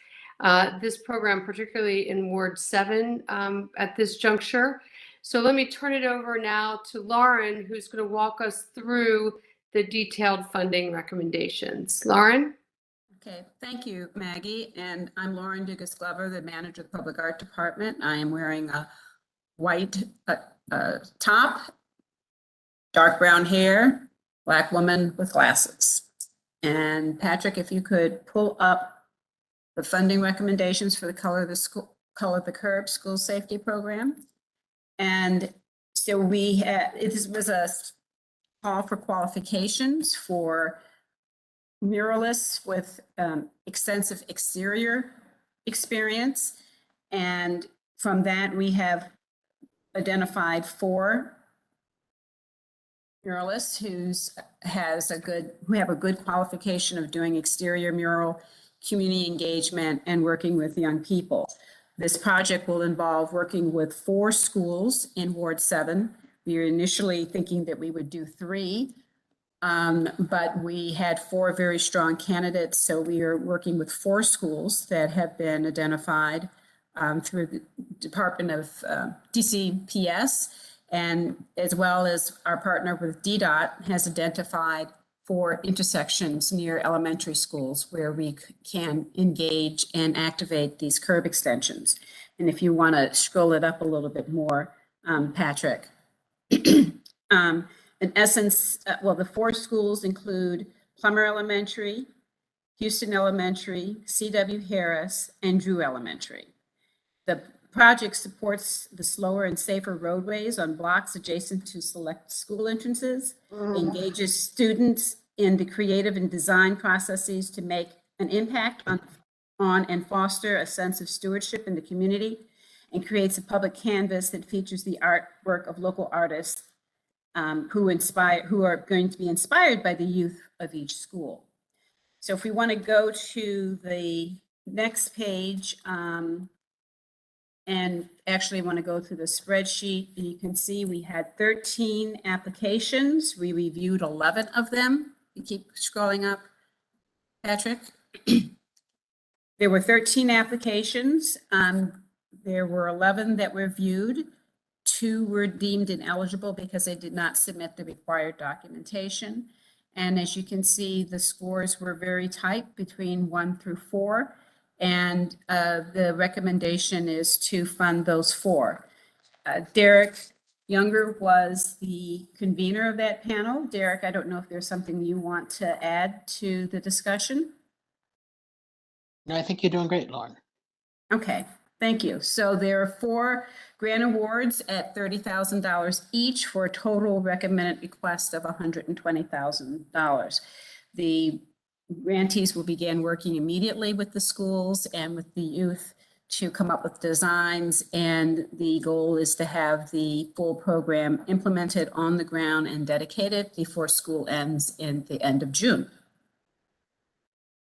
Speaker 14: This program, particularly in Ward 7 at this juncture. So let me turn it over now to Lauren, who's going to walk us through the detailed funding recommendations. Lauren?
Speaker 15: Okay, thank you, Maggie. And I'm Lauren Dugas-Glover, the manager of the Public Art Department. I am wearing a white top, dark brown hair, Black woman with glasses. And Patrick, if you could pull up the funding recommendations for the Color the Curb School Safety Program. And so this was a call for qualifications for muralists with extensive exterior experience. And from that, we have identified 4 muralists who have a good qualification of doing exterior mural, community engagement, and working with young people. This project will involve working with 4 schools in Ward 7. We were initially thinking that we would do 3, but we had 4 very strong candidates. So we are working with 4 schools that have been identified through the Department of DCPS, and as well as our partner with DDOT has identified 4 intersections near elementary schools where we can engage and activate these curb extensions. And if you want to scroll it up a little bit more, Patrick. In essence, the 4 schools include Plummer Elementary, Houston Elementary, C.W. Harris, and Drew Elementary. The project supports the slower and safer roadways on blocks adjacent to select school entrances, engages students in the creative and design processes to make an impact on and foster a sense of stewardship in the community, and creates a public canvas that features the artwork of local artists who are going to be inspired by the youth of each school. So if we want to go to the next page, and actually want to go through the spreadsheet, and you can see we had 13 applications. We reviewed 11 of them. You keep scrolling up, Patrick. There were 13 applications. There were 11 that were viewed. 2 were deemed ineligible because they did not submit the required documentation. And as you can see, the scores were very tight between 1 through 4. And the recommendation is to fund those 4. Derek Younger was the convener of that panel. Derek, I don't know if there's something you want to add to the discussion.
Speaker 16: No, I think you're doing great, Lauren.
Speaker 15: Okay, thank you. So there are 4 grant awards at $30,000 each for a total recommended request of $120,000. The grantees will begin working immediately with the schools and with the youth to come up with designs, and the goal is to have the full program implemented on the ground and dedicated before school ends in the end of June.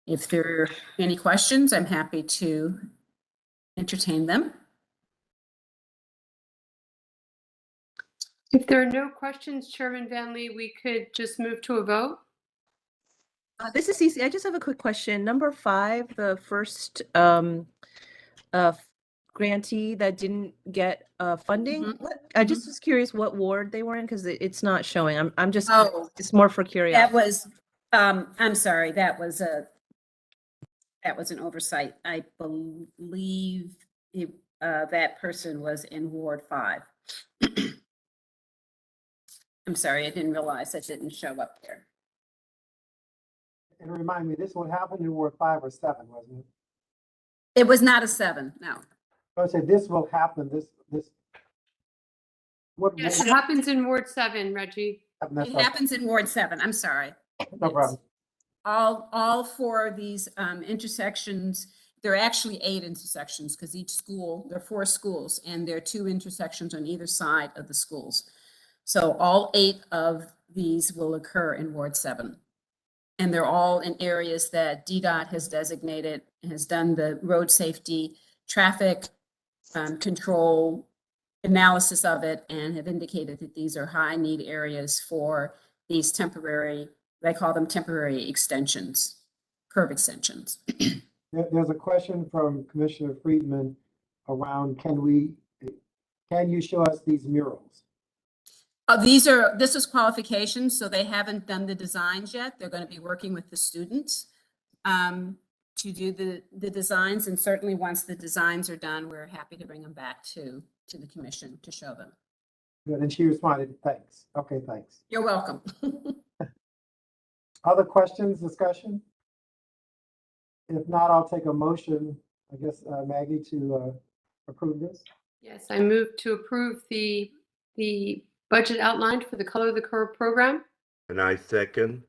Speaker 15: If there are any questions, I'm happy to entertain them.
Speaker 14: If there are no questions, Chairman Van Lee, we could just move to a vote.
Speaker 17: This is Cece. I just have a quick question. Number 5, the first grantee that didn't get funding. I just was curious what ward they were in because it's not showing. I'm just it's more for curiosity.
Speaker 15: That was I'm sorry, that was an oversight. I believe that person was in Ward 5. I'm sorry, I didn't realize that didn't show up there.
Speaker 1: And remind me, this one happened in Ward 5 or 7, wasn't it?
Speaker 15: It was not a 7, no.
Speaker 1: I said this will happen, what?
Speaker 14: Yes, it happens in Ward 7, Reggie.
Speaker 15: It happens in Ward 7, I'm sorry.
Speaker 1: No problem.
Speaker 15: All 4 of these intersections, there are actually 8 intersections because each school, there are 4 schools, and there are 2 intersections on either side of the schools. So all 8 of these will occur in Ward 7. And they're all in areas that DDOT has designated, has done the road safety, traffic control analysis of it, and have indicated that these are high need areas for these temporary, they call them temporary extensions, curb extensions.
Speaker 1: There's a question from Commissioner Friedman around, can you show us these murals?
Speaker 15: This is qualifications, so they haven't done the designs yet. They're going to be working with the students to do the designs, and certainly once the designs are done, we're happy to bring them back to the commission to show them.
Speaker 1: Good, and she responded, thanks. Okay, thanks.
Speaker 15: You're welcome.
Speaker 1: Other questions, discussion? If not, I'll take a motion, I guess, Maggie, to approve this.
Speaker 14: Yes, I move to approve the budget outlined for the Color of the Curve program.
Speaker 6: And I second.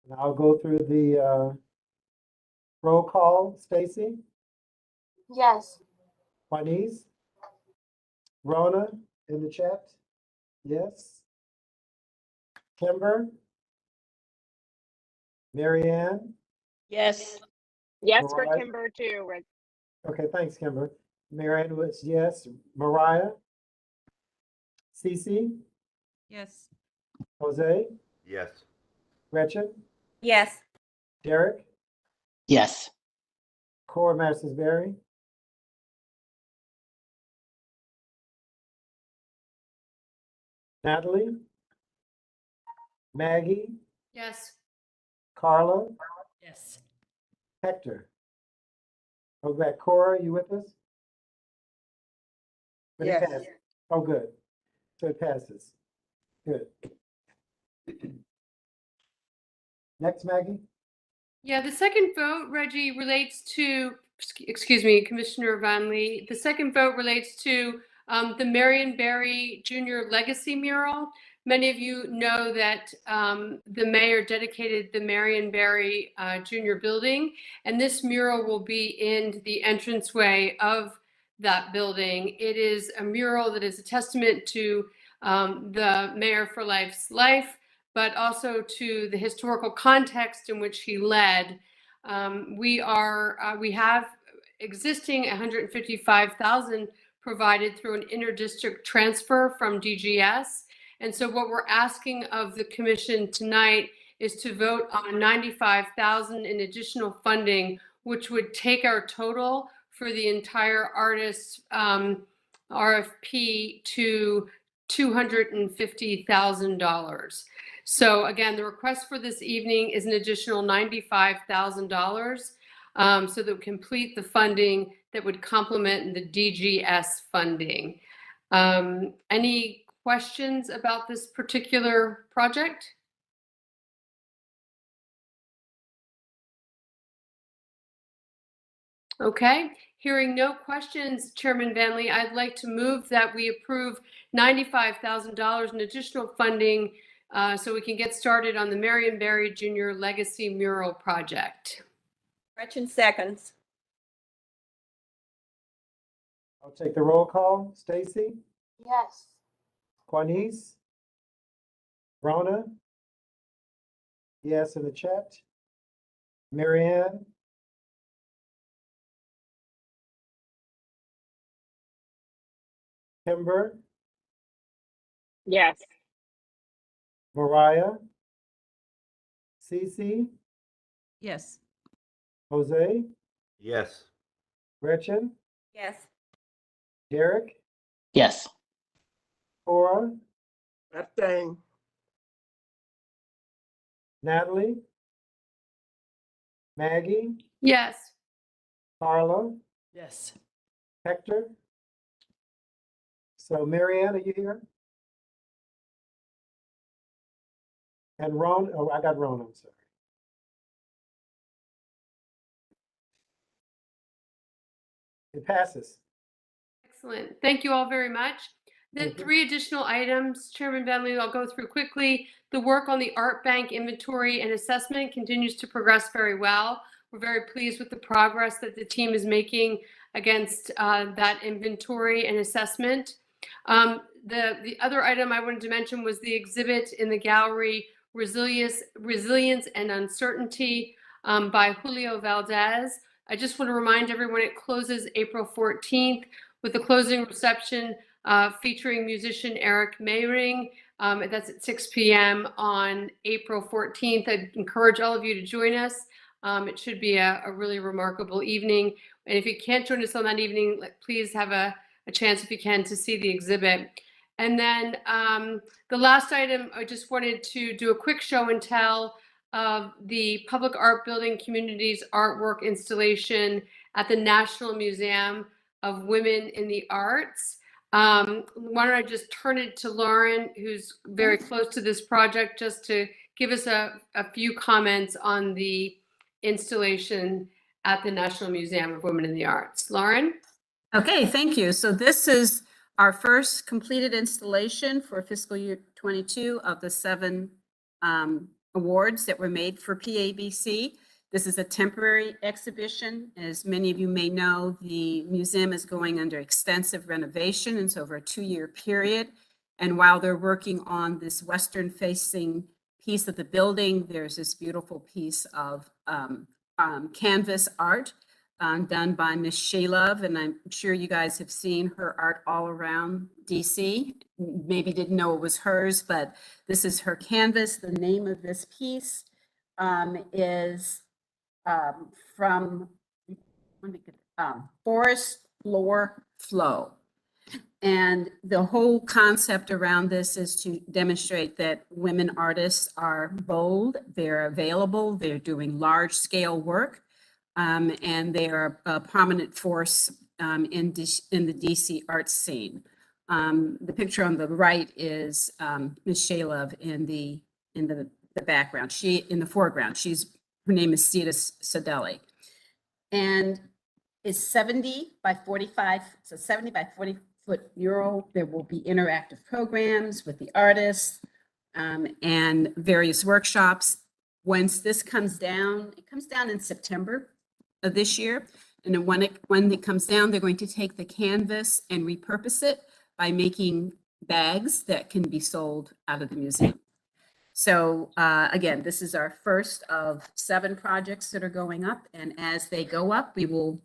Speaker 1: And I'll go through the roll call. Stacy?
Speaker 2: Yes.
Speaker 1: Juanice? Rona in the chat? Yes. Kimber? Marianne?
Speaker 5: Yes.
Speaker 2: Yes,
Speaker 1: for Mariah?
Speaker 2: Kimber too.
Speaker 1: Okay, thanks, Kimber. Marianne was yes. Mariah? Cece?
Speaker 17: Yes.
Speaker 1: Jose?
Speaker 6: Yes.
Speaker 1: Gretchen?
Speaker 7: Yes.
Speaker 1: Derek?
Speaker 16: Yes.
Speaker 1: Cora Masters-Berry? Natalie? Maggie?
Speaker 14: Yes.
Speaker 1: Carla?
Speaker 15: Yes.
Speaker 1: Hector? Oh, that Cora, you with us? But it
Speaker 13: Yes.
Speaker 1: passed. Oh, good. So it passes. Good. Next, Maggie?
Speaker 14: Yeah, the second vote, Reggie, relates to, excuse me, Commissioner Van Lee. The second vote relates to the Marion Barry Jr. Legacy Mural. Many of you know that the mayor dedicated the Marion Barry Jr. building, and this mural will be in the entranceway of that building. It is a mural that is a testament to the Mayor for Life's life, but also to the historical context in which he led. We have existing 155,000 provided through an interdistrict transfer from DGS. And so what we're asking of the commission tonight is to vote on 95,000 in additional funding, which would take our total for the entire artist RFP to $250,000. So again, the request for this evening is an additional $95,000 so that we complete the funding that would complement the DGS funding. Any questions about this particular project? Okay, hearing no questions, Chairman Van Lee, I'd like to move that we approve $95,000 in additional funding so we can get started on the Marion Barry Jr. Legacy Mural Project.
Speaker 7: Gretchen seconds.
Speaker 1: I'll take the roll call. Stacy,
Speaker 2: Yes.
Speaker 1: Quanice, Rona, yes in the chat. Marianne, Kimber,
Speaker 2: Yes.
Speaker 1: Mariah, Cece,
Speaker 17: Yes.
Speaker 1: Jose,
Speaker 6: Yes.
Speaker 1: Gretchen,
Speaker 7: Yes.
Speaker 1: Derek,
Speaker 16: Yes.
Speaker 1: Cora,
Speaker 13: Abstain.
Speaker 1: Natalie, Maggie,
Speaker 14: Yes.
Speaker 1: Carla,
Speaker 16: Yes.
Speaker 1: Hector. So Marianne, are you here? And Ron, oh, I got Ron, I'm sorry. It passes.
Speaker 14: Excellent. Thank you all very much. The
Speaker 1: Thank you.
Speaker 14: 3 additional items, Chairman Van Lee, I'll go through quickly. The work on the art bank inventory and assessment continues to progress very well. We're very pleased with the progress that the team is making against that inventory and assessment. The other item I wanted to mention was the exhibit in the gallery, Resilience and Uncertainty by Julio Valdez. I just want to remind everyone it closes April 14th with a closing reception featuring musician Eric Mayring. That's at 6 p.m. on April 14th. I'd encourage all of you to join us. It should be a really remarkable evening. And if you can't join us on that evening, please have a chance, if you can, to see the exhibit. And then the last item, I just wanted to do a quick show and tell of the Public Art Building Community's artwork installation at the National Museum of Women in the Arts. Why don't I just turn it to Lauren, who's very close to this project, just to give us a few comments on the installation at the National Museum of Women in the Arts. Lauren?
Speaker 15: Okay, thank you. So this is our first completed installation for fiscal year 22 of the 7 awards that were made for PABC. This is a temporary exhibition. As many of you may know, the museum is going under extensive renovation. It's over a 2-year period. And while they're working on this western-facing piece of the building, there's this beautiful piece of canvas art done by Miss Shaylove, and I'm sure you guys have seen her art all around DC. Maybe didn't know it was hers, but this is her canvas. The name of this piece is from Forest Floor Flow. And the whole concept around this is to demonstrate that women artists are bold, they're available, they're doing large scale work, and they are a prominent force in the DC art scene. The picture on the right is Ms. Shaylove in the background. In the foreground. Her name is Sita Sadelli. And it's 70 by 45, so 70 by 40 foot mural. There will be interactive programs with the artists and various workshops. Once this comes down, it comes down in September of this year. And then when it comes down, they're going to take the canvas and repurpose it by making bags that can be sold out of the museum. So again, this is our first of 7 projects that are going up, and as they go up, we will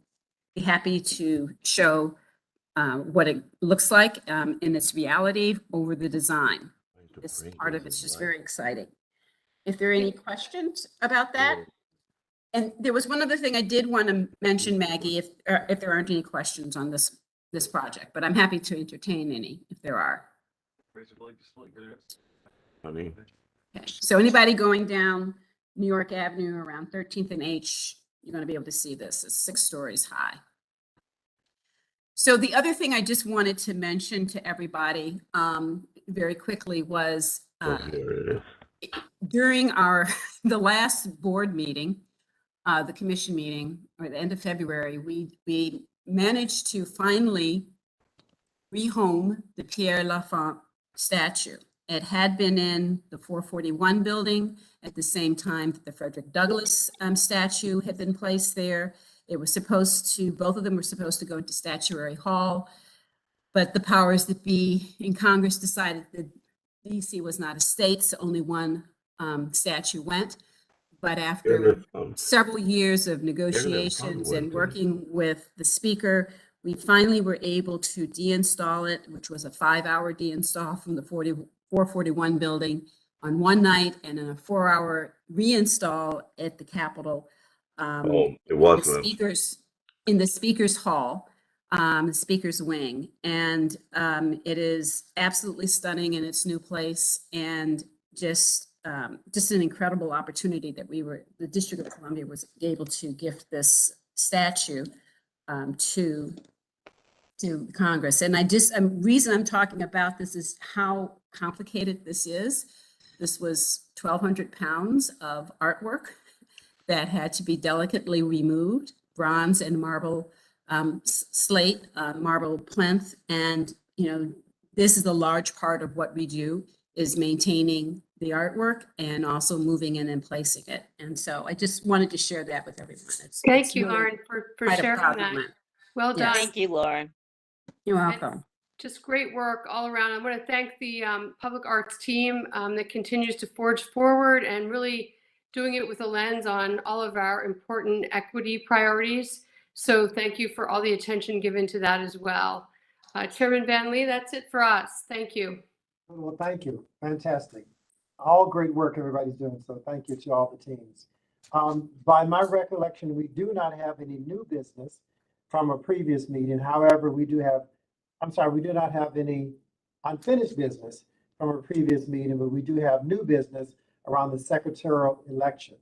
Speaker 15: be happy to show what it looks like in its reality over the design. This part of it's just very exciting. If there are any questions about that? And there was one other thing I did want to mention, Maggie, if there aren't any questions on this project, but I'm happy to entertain any if there are.
Speaker 6: Honey.
Speaker 15: Okay. So anybody going down New York Avenue around 13th and H, you're going to be able to see this. It's 6 stories high. So the other thing I just wanted to mention to everybody very quickly was during the last board meeting, the commission meeting, or the end of February, we managed to finally rehome the Pierre Lafont statue. It had been in the 441 building at the same time that the Frederick Douglass statue had been placed there. It was supposed to, both of them were supposed to go into Statuary Hall, but the powers that be in Congress decided that DC was not a state, so only one statue went. But after several years of negotiations and working with the speaker, we finally were able to deinstall it, which was a 5-hour deinstall from the 441 building on one night, and then a 4-hour reinstall at the Capitol.
Speaker 6: It wasn't.
Speaker 15: In the speaker's hall, the speaker's wing. And it is absolutely stunning in its new place, and just an incredible opportunity that the District of Columbia was able to gift this statue to Congress. And reason I'm talking about this is how complicated this is. This was 1,200 pounds of artwork that had to be delicately removed, bronze and marble slate, marble plinth. And, this is a large part of what we do, is maintaining the artwork and also moving in and placing it. And so I just wanted to share that with everyone.
Speaker 14: Thank you, Lauren, for sharing that. Well done.
Speaker 5: Thank you, Lauren.
Speaker 15: You're welcome.
Speaker 14: Just great work all around. I want to thank the public arts team that continues to forge forward and really doing it with a lens on all of our important equity priorities. So thank you for all the attention given to that as well. Chairman Van Lee, that's it for us. Thank you.
Speaker 1: Well, thank you. Fantastic. All great work everybody's doing. So thank you to all the teams. By my recollection, we do not have any new business from a previous meeting. However, we do not have any unfinished business from a previous meeting, but we do have new business around the secretarial election.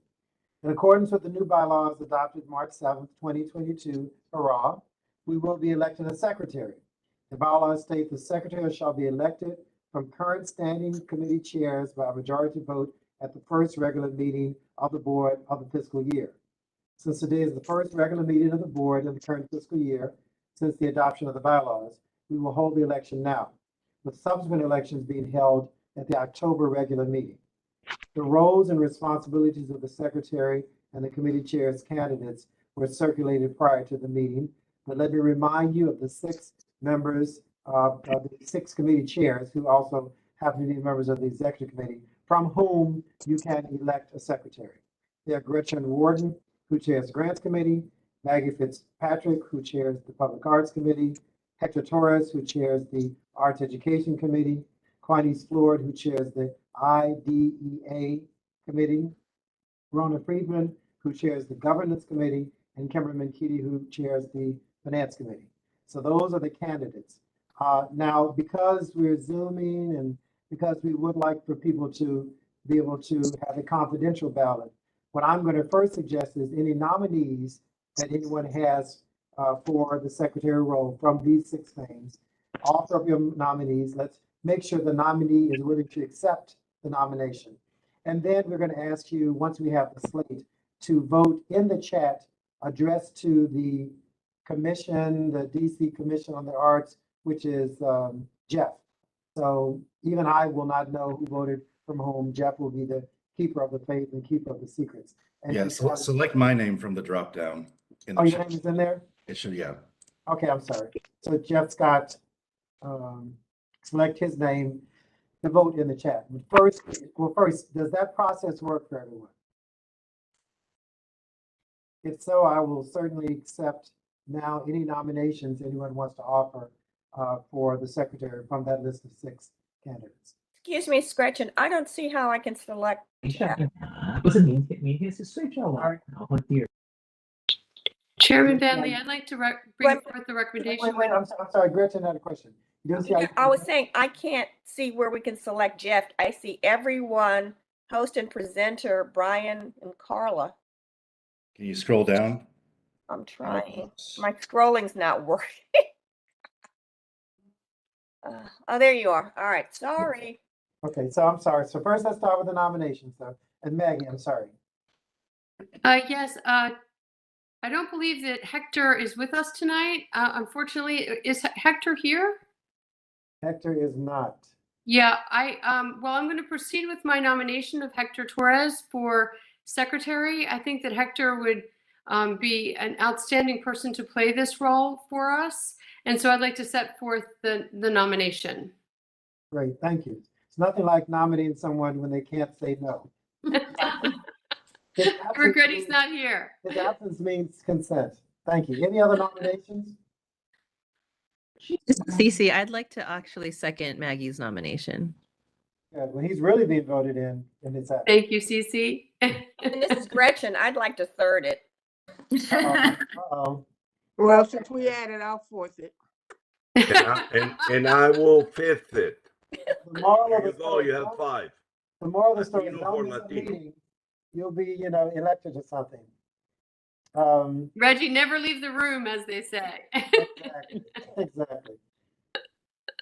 Speaker 1: In accordance with the new bylaws adopted March 7th, 2022, hurrah, we will be electing a secretary. The bylaws state the secretary shall be elected from current standing committee chairs by a majority vote at the first regular meeting of the board of the fiscal year. Since today is the first regular meeting of the board in the current fiscal year, since the adoption of the bylaws, we will hold the election now, with subsequent elections being held at the October regular meeting. The roles and responsibilities of the secretary and the committee chairs candidates were circulated prior to the meeting, but let me remind you of the 6 members of the 6 committee chairs who also happen to be members of the executive committee, from whom you can elect a secretary. They are Gretchen Warden, who chairs the Grants Committee, Maggie Fitzpatrick, who chairs the Public Arts Committee, Hector Torres, who chairs the Arts Education Committee, Quanice Floyd, who chairs the IDEA Committee, Rona Friedman, who chairs the Governance Committee, and Kimberly Kitty, who chairs the Finance Committee. So those are the candidates. Now, because we're Zooming and because we would like for people to be able to have a confidential ballot, what I'm going to first suggest is any nominees that anyone has for the secretary role from these 6 names, offer up your nominees. Let's make sure the nominee is willing to accept the nomination. And then we're going to ask you, once we have the slate, to vote in the chat addressed to the commission, the DC Commission on the Arts, which is Jeff. So even I will not know who voted from whom. Jeff will be the keeper of the faith and keeper of the secrets. And
Speaker 3: Yeah, so select my name from the drop down.
Speaker 1: Oh, your name is in there?
Speaker 3: It should, yeah.
Speaker 1: Okay, I'm sorry. So Jeff Scott, select his name to vote in the chat. But first, does that process work for everyone? If so, I will certainly accept now any nominations anyone wants to offer for the secretary from that list of 6 candidates.
Speaker 7: Excuse me, Gretchen, I don't see how I can select Jeff.
Speaker 14: Chairman Van Lee, I'd like to bring forth the recommendation.
Speaker 1: Wait, I'm sorry, Gretchen had a question. You don't see how you
Speaker 7: I was saying, I can't see where we can select Jeff. I see everyone, host and presenter, Brian and Carla.
Speaker 3: Can you scroll down?
Speaker 7: I'm trying. My scrolling's not working. Oh, there you are. All right, sorry.
Speaker 1: Okay, so I'm sorry. So first let's start with the nominations though. And Maggie, I'm sorry.
Speaker 14: Yes, I don't believe that Hector is with us tonight. Unfortunately, is Hector here?
Speaker 1: Hector is not.
Speaker 14: Yeah, well, I'm going to proceed with my nomination of Hector Torres for secretary. I think that Hector would be an outstanding person to play this role for us. And so I'd like to set forth the nomination.
Speaker 1: Great, thank you. It's nothing like nominating someone when they can't say no.
Speaker 14: I regret he's not here.
Speaker 1: His absence means consent. Thank you. Any other nominations?
Speaker 17: Cece, I'd like to actually second Maggie's nomination.
Speaker 1: Good. Well, he's really being voted in his absence.
Speaker 14: Thank you, Cece.
Speaker 7: And this is Gretchen. I'd like to third it.
Speaker 1: Uh-oh.
Speaker 13: Well, since we added, I'll fourth it.
Speaker 6: And I will fifth it.
Speaker 1: The moral of
Speaker 6: Here
Speaker 1: the
Speaker 6: you go,
Speaker 1: story,
Speaker 6: you have 5.
Speaker 1: the moral of the story,
Speaker 6: Latino
Speaker 1: don't
Speaker 6: for
Speaker 1: miss a
Speaker 6: Latino.
Speaker 1: meeting. You'll be, elected to something.
Speaker 14: Reggie, never leave the room, as they say.
Speaker 1: Exactly.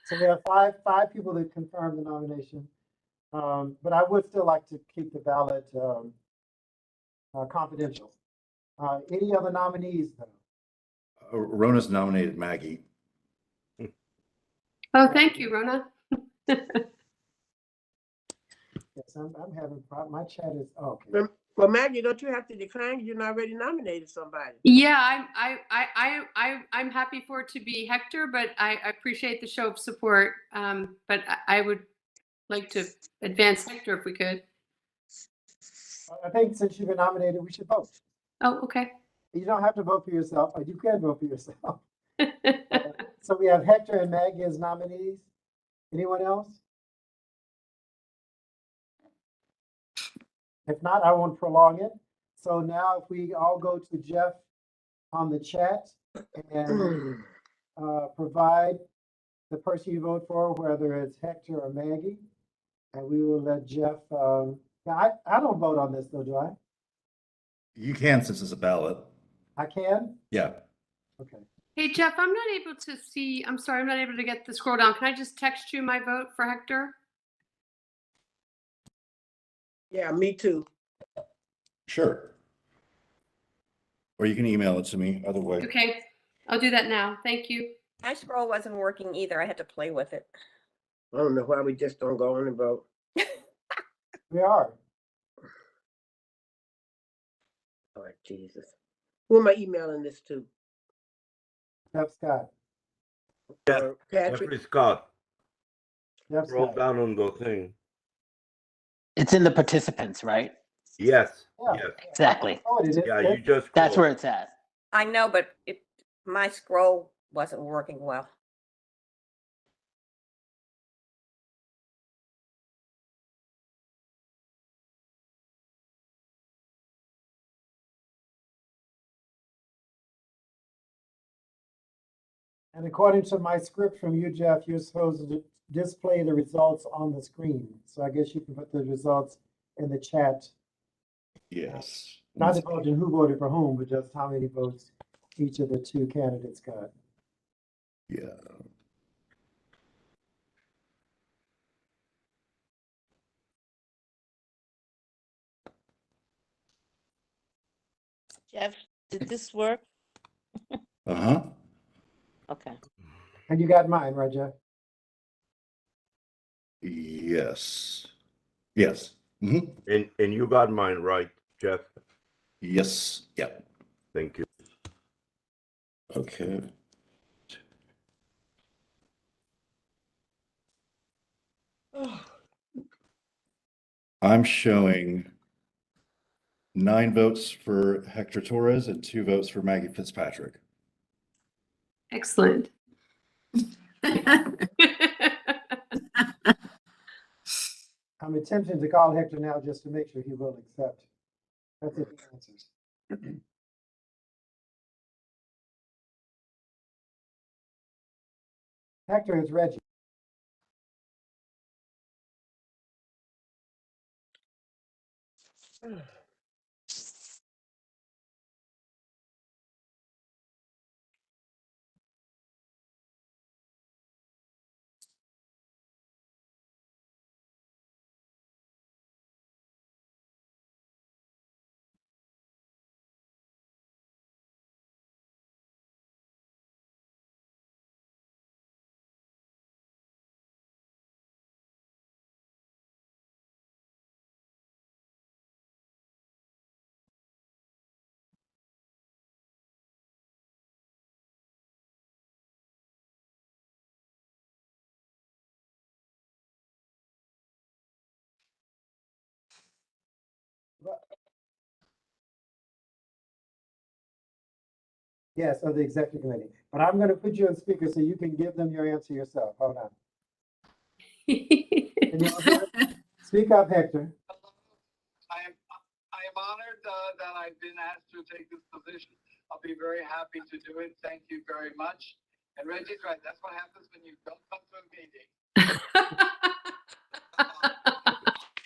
Speaker 1: So we have five people that confirmed the nomination. But I would still like to keep the ballot confidential. Any other nominees though?
Speaker 3: Rona's nominated Maggie.
Speaker 14: Oh, thank you, Rona.
Speaker 1: Yes, I'm having problem. My chat is okay.
Speaker 13: Well, Maggie, don't you have to decline? You're already nominated somebody.
Speaker 14: Yeah, I'm happy for it to be Hector, but I appreciate the show of support. But I would like to advance Hector if we could.
Speaker 1: I think since you've been nominated, we should vote.
Speaker 14: Oh, okay.
Speaker 1: You don't have to vote for yourself, but you can vote for yourself. So we have Hector and Maggie as nominees. Anyone else? If not, I won't prolong it. So now if we all go to Jeff on the chat and provide the person you vote for, whether it's Hector or Maggie, and we will let Jeff, I don't vote on this though, do I?
Speaker 3: You can since it's a ballot.
Speaker 1: I can?
Speaker 3: Yeah.
Speaker 1: Okay.
Speaker 14: Hey, Jeff, I'm not able to see, I'm sorry, I'm not able to get the scroll down. Can I just text you my vote for Hector?
Speaker 13: Yeah, me too.
Speaker 3: Sure. Or you can email it to me, either way.
Speaker 14: Okay, I'll do that now. Thank you.
Speaker 7: My scroll wasn't working either. I had to play with it.
Speaker 13: I don't know why we just don't go on and vote.
Speaker 1: We are.
Speaker 13: Oh, Jesus. Who am I emailing this to?
Speaker 1: Jeff Scott.
Speaker 6: Yeah,
Speaker 13: Patrick?
Speaker 6: Jeffrey Scott.
Speaker 1: Jeff
Speaker 6: Scroll
Speaker 1: Scott.
Speaker 6: down on the thing.
Speaker 16: It's in the participants, right?
Speaker 6: Yes.
Speaker 1: Yeah.
Speaker 6: Yes.
Speaker 16: Exactly.
Speaker 1: Oh, it is.
Speaker 6: Yeah, you just.
Speaker 16: That's
Speaker 6: scroll.
Speaker 16: where it's at.
Speaker 7: I know, but my scroll wasn't working well.
Speaker 1: And according to my script from you, Jeff, you're supposed to display the results on the screen. So I guess you can put the results in the chat.
Speaker 3: Yes.
Speaker 1: Not about who voted for whom, but just how many votes each of the 2 candidates got.
Speaker 3: Yeah.
Speaker 5: Jeff, did this work?
Speaker 3: Uh-huh.
Speaker 5: Okay.
Speaker 1: And you got mine, right, Jeff?
Speaker 3: Yes. Yes. Mm-hmm.
Speaker 6: And you got mine right, Jeff.
Speaker 3: Yes. Yeah.
Speaker 6: Thank you.
Speaker 3: Okay. I'm showing 9 votes for Hector Torres and 2 votes for Maggie Fitzpatrick.
Speaker 14: Excellent.
Speaker 1: I'm attempting to call Hector now just to make sure he will accept. That's it. Answers. Hector is Reggie. Yes, of the executive committee. But I'm going to put you on speaker so you can give them your answer yourself. Hold on. Can you all hear it? Speak up, Hector.
Speaker 18: I am honored that I've been asked to take this position. I'll be very happy to do it. Thank you very much. And Reggie's right. That's what happens when you don't come to a meeting.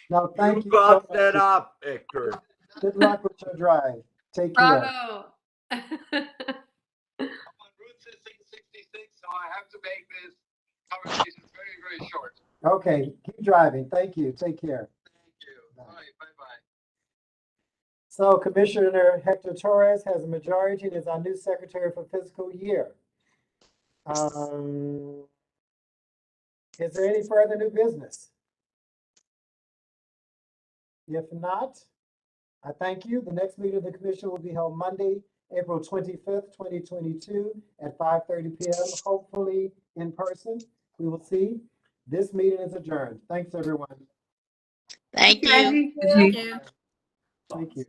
Speaker 1: No, thank you.
Speaker 6: Brought that up, Hector.
Speaker 1: Good luck with your drive. Take care.
Speaker 14: Bravo.
Speaker 18: I'm on Route 66, so I have to make this conversation very, very short.
Speaker 1: Okay, keep driving. Thank you. Take care.
Speaker 18: Thank you. All right, bye-bye.
Speaker 1: So Commissioner Hector Torres has a majority and is our new secretary for fiscal year. Is there any further new business? If not, I thank you. The next meeting of the commission will be held Monday, April 25th, 2022 at 5:30 p.m., hopefully in person. We will see. This meeting is adjourned. Thanks, everyone.
Speaker 5: Thank you.
Speaker 14: Thank you.
Speaker 1: Thank you.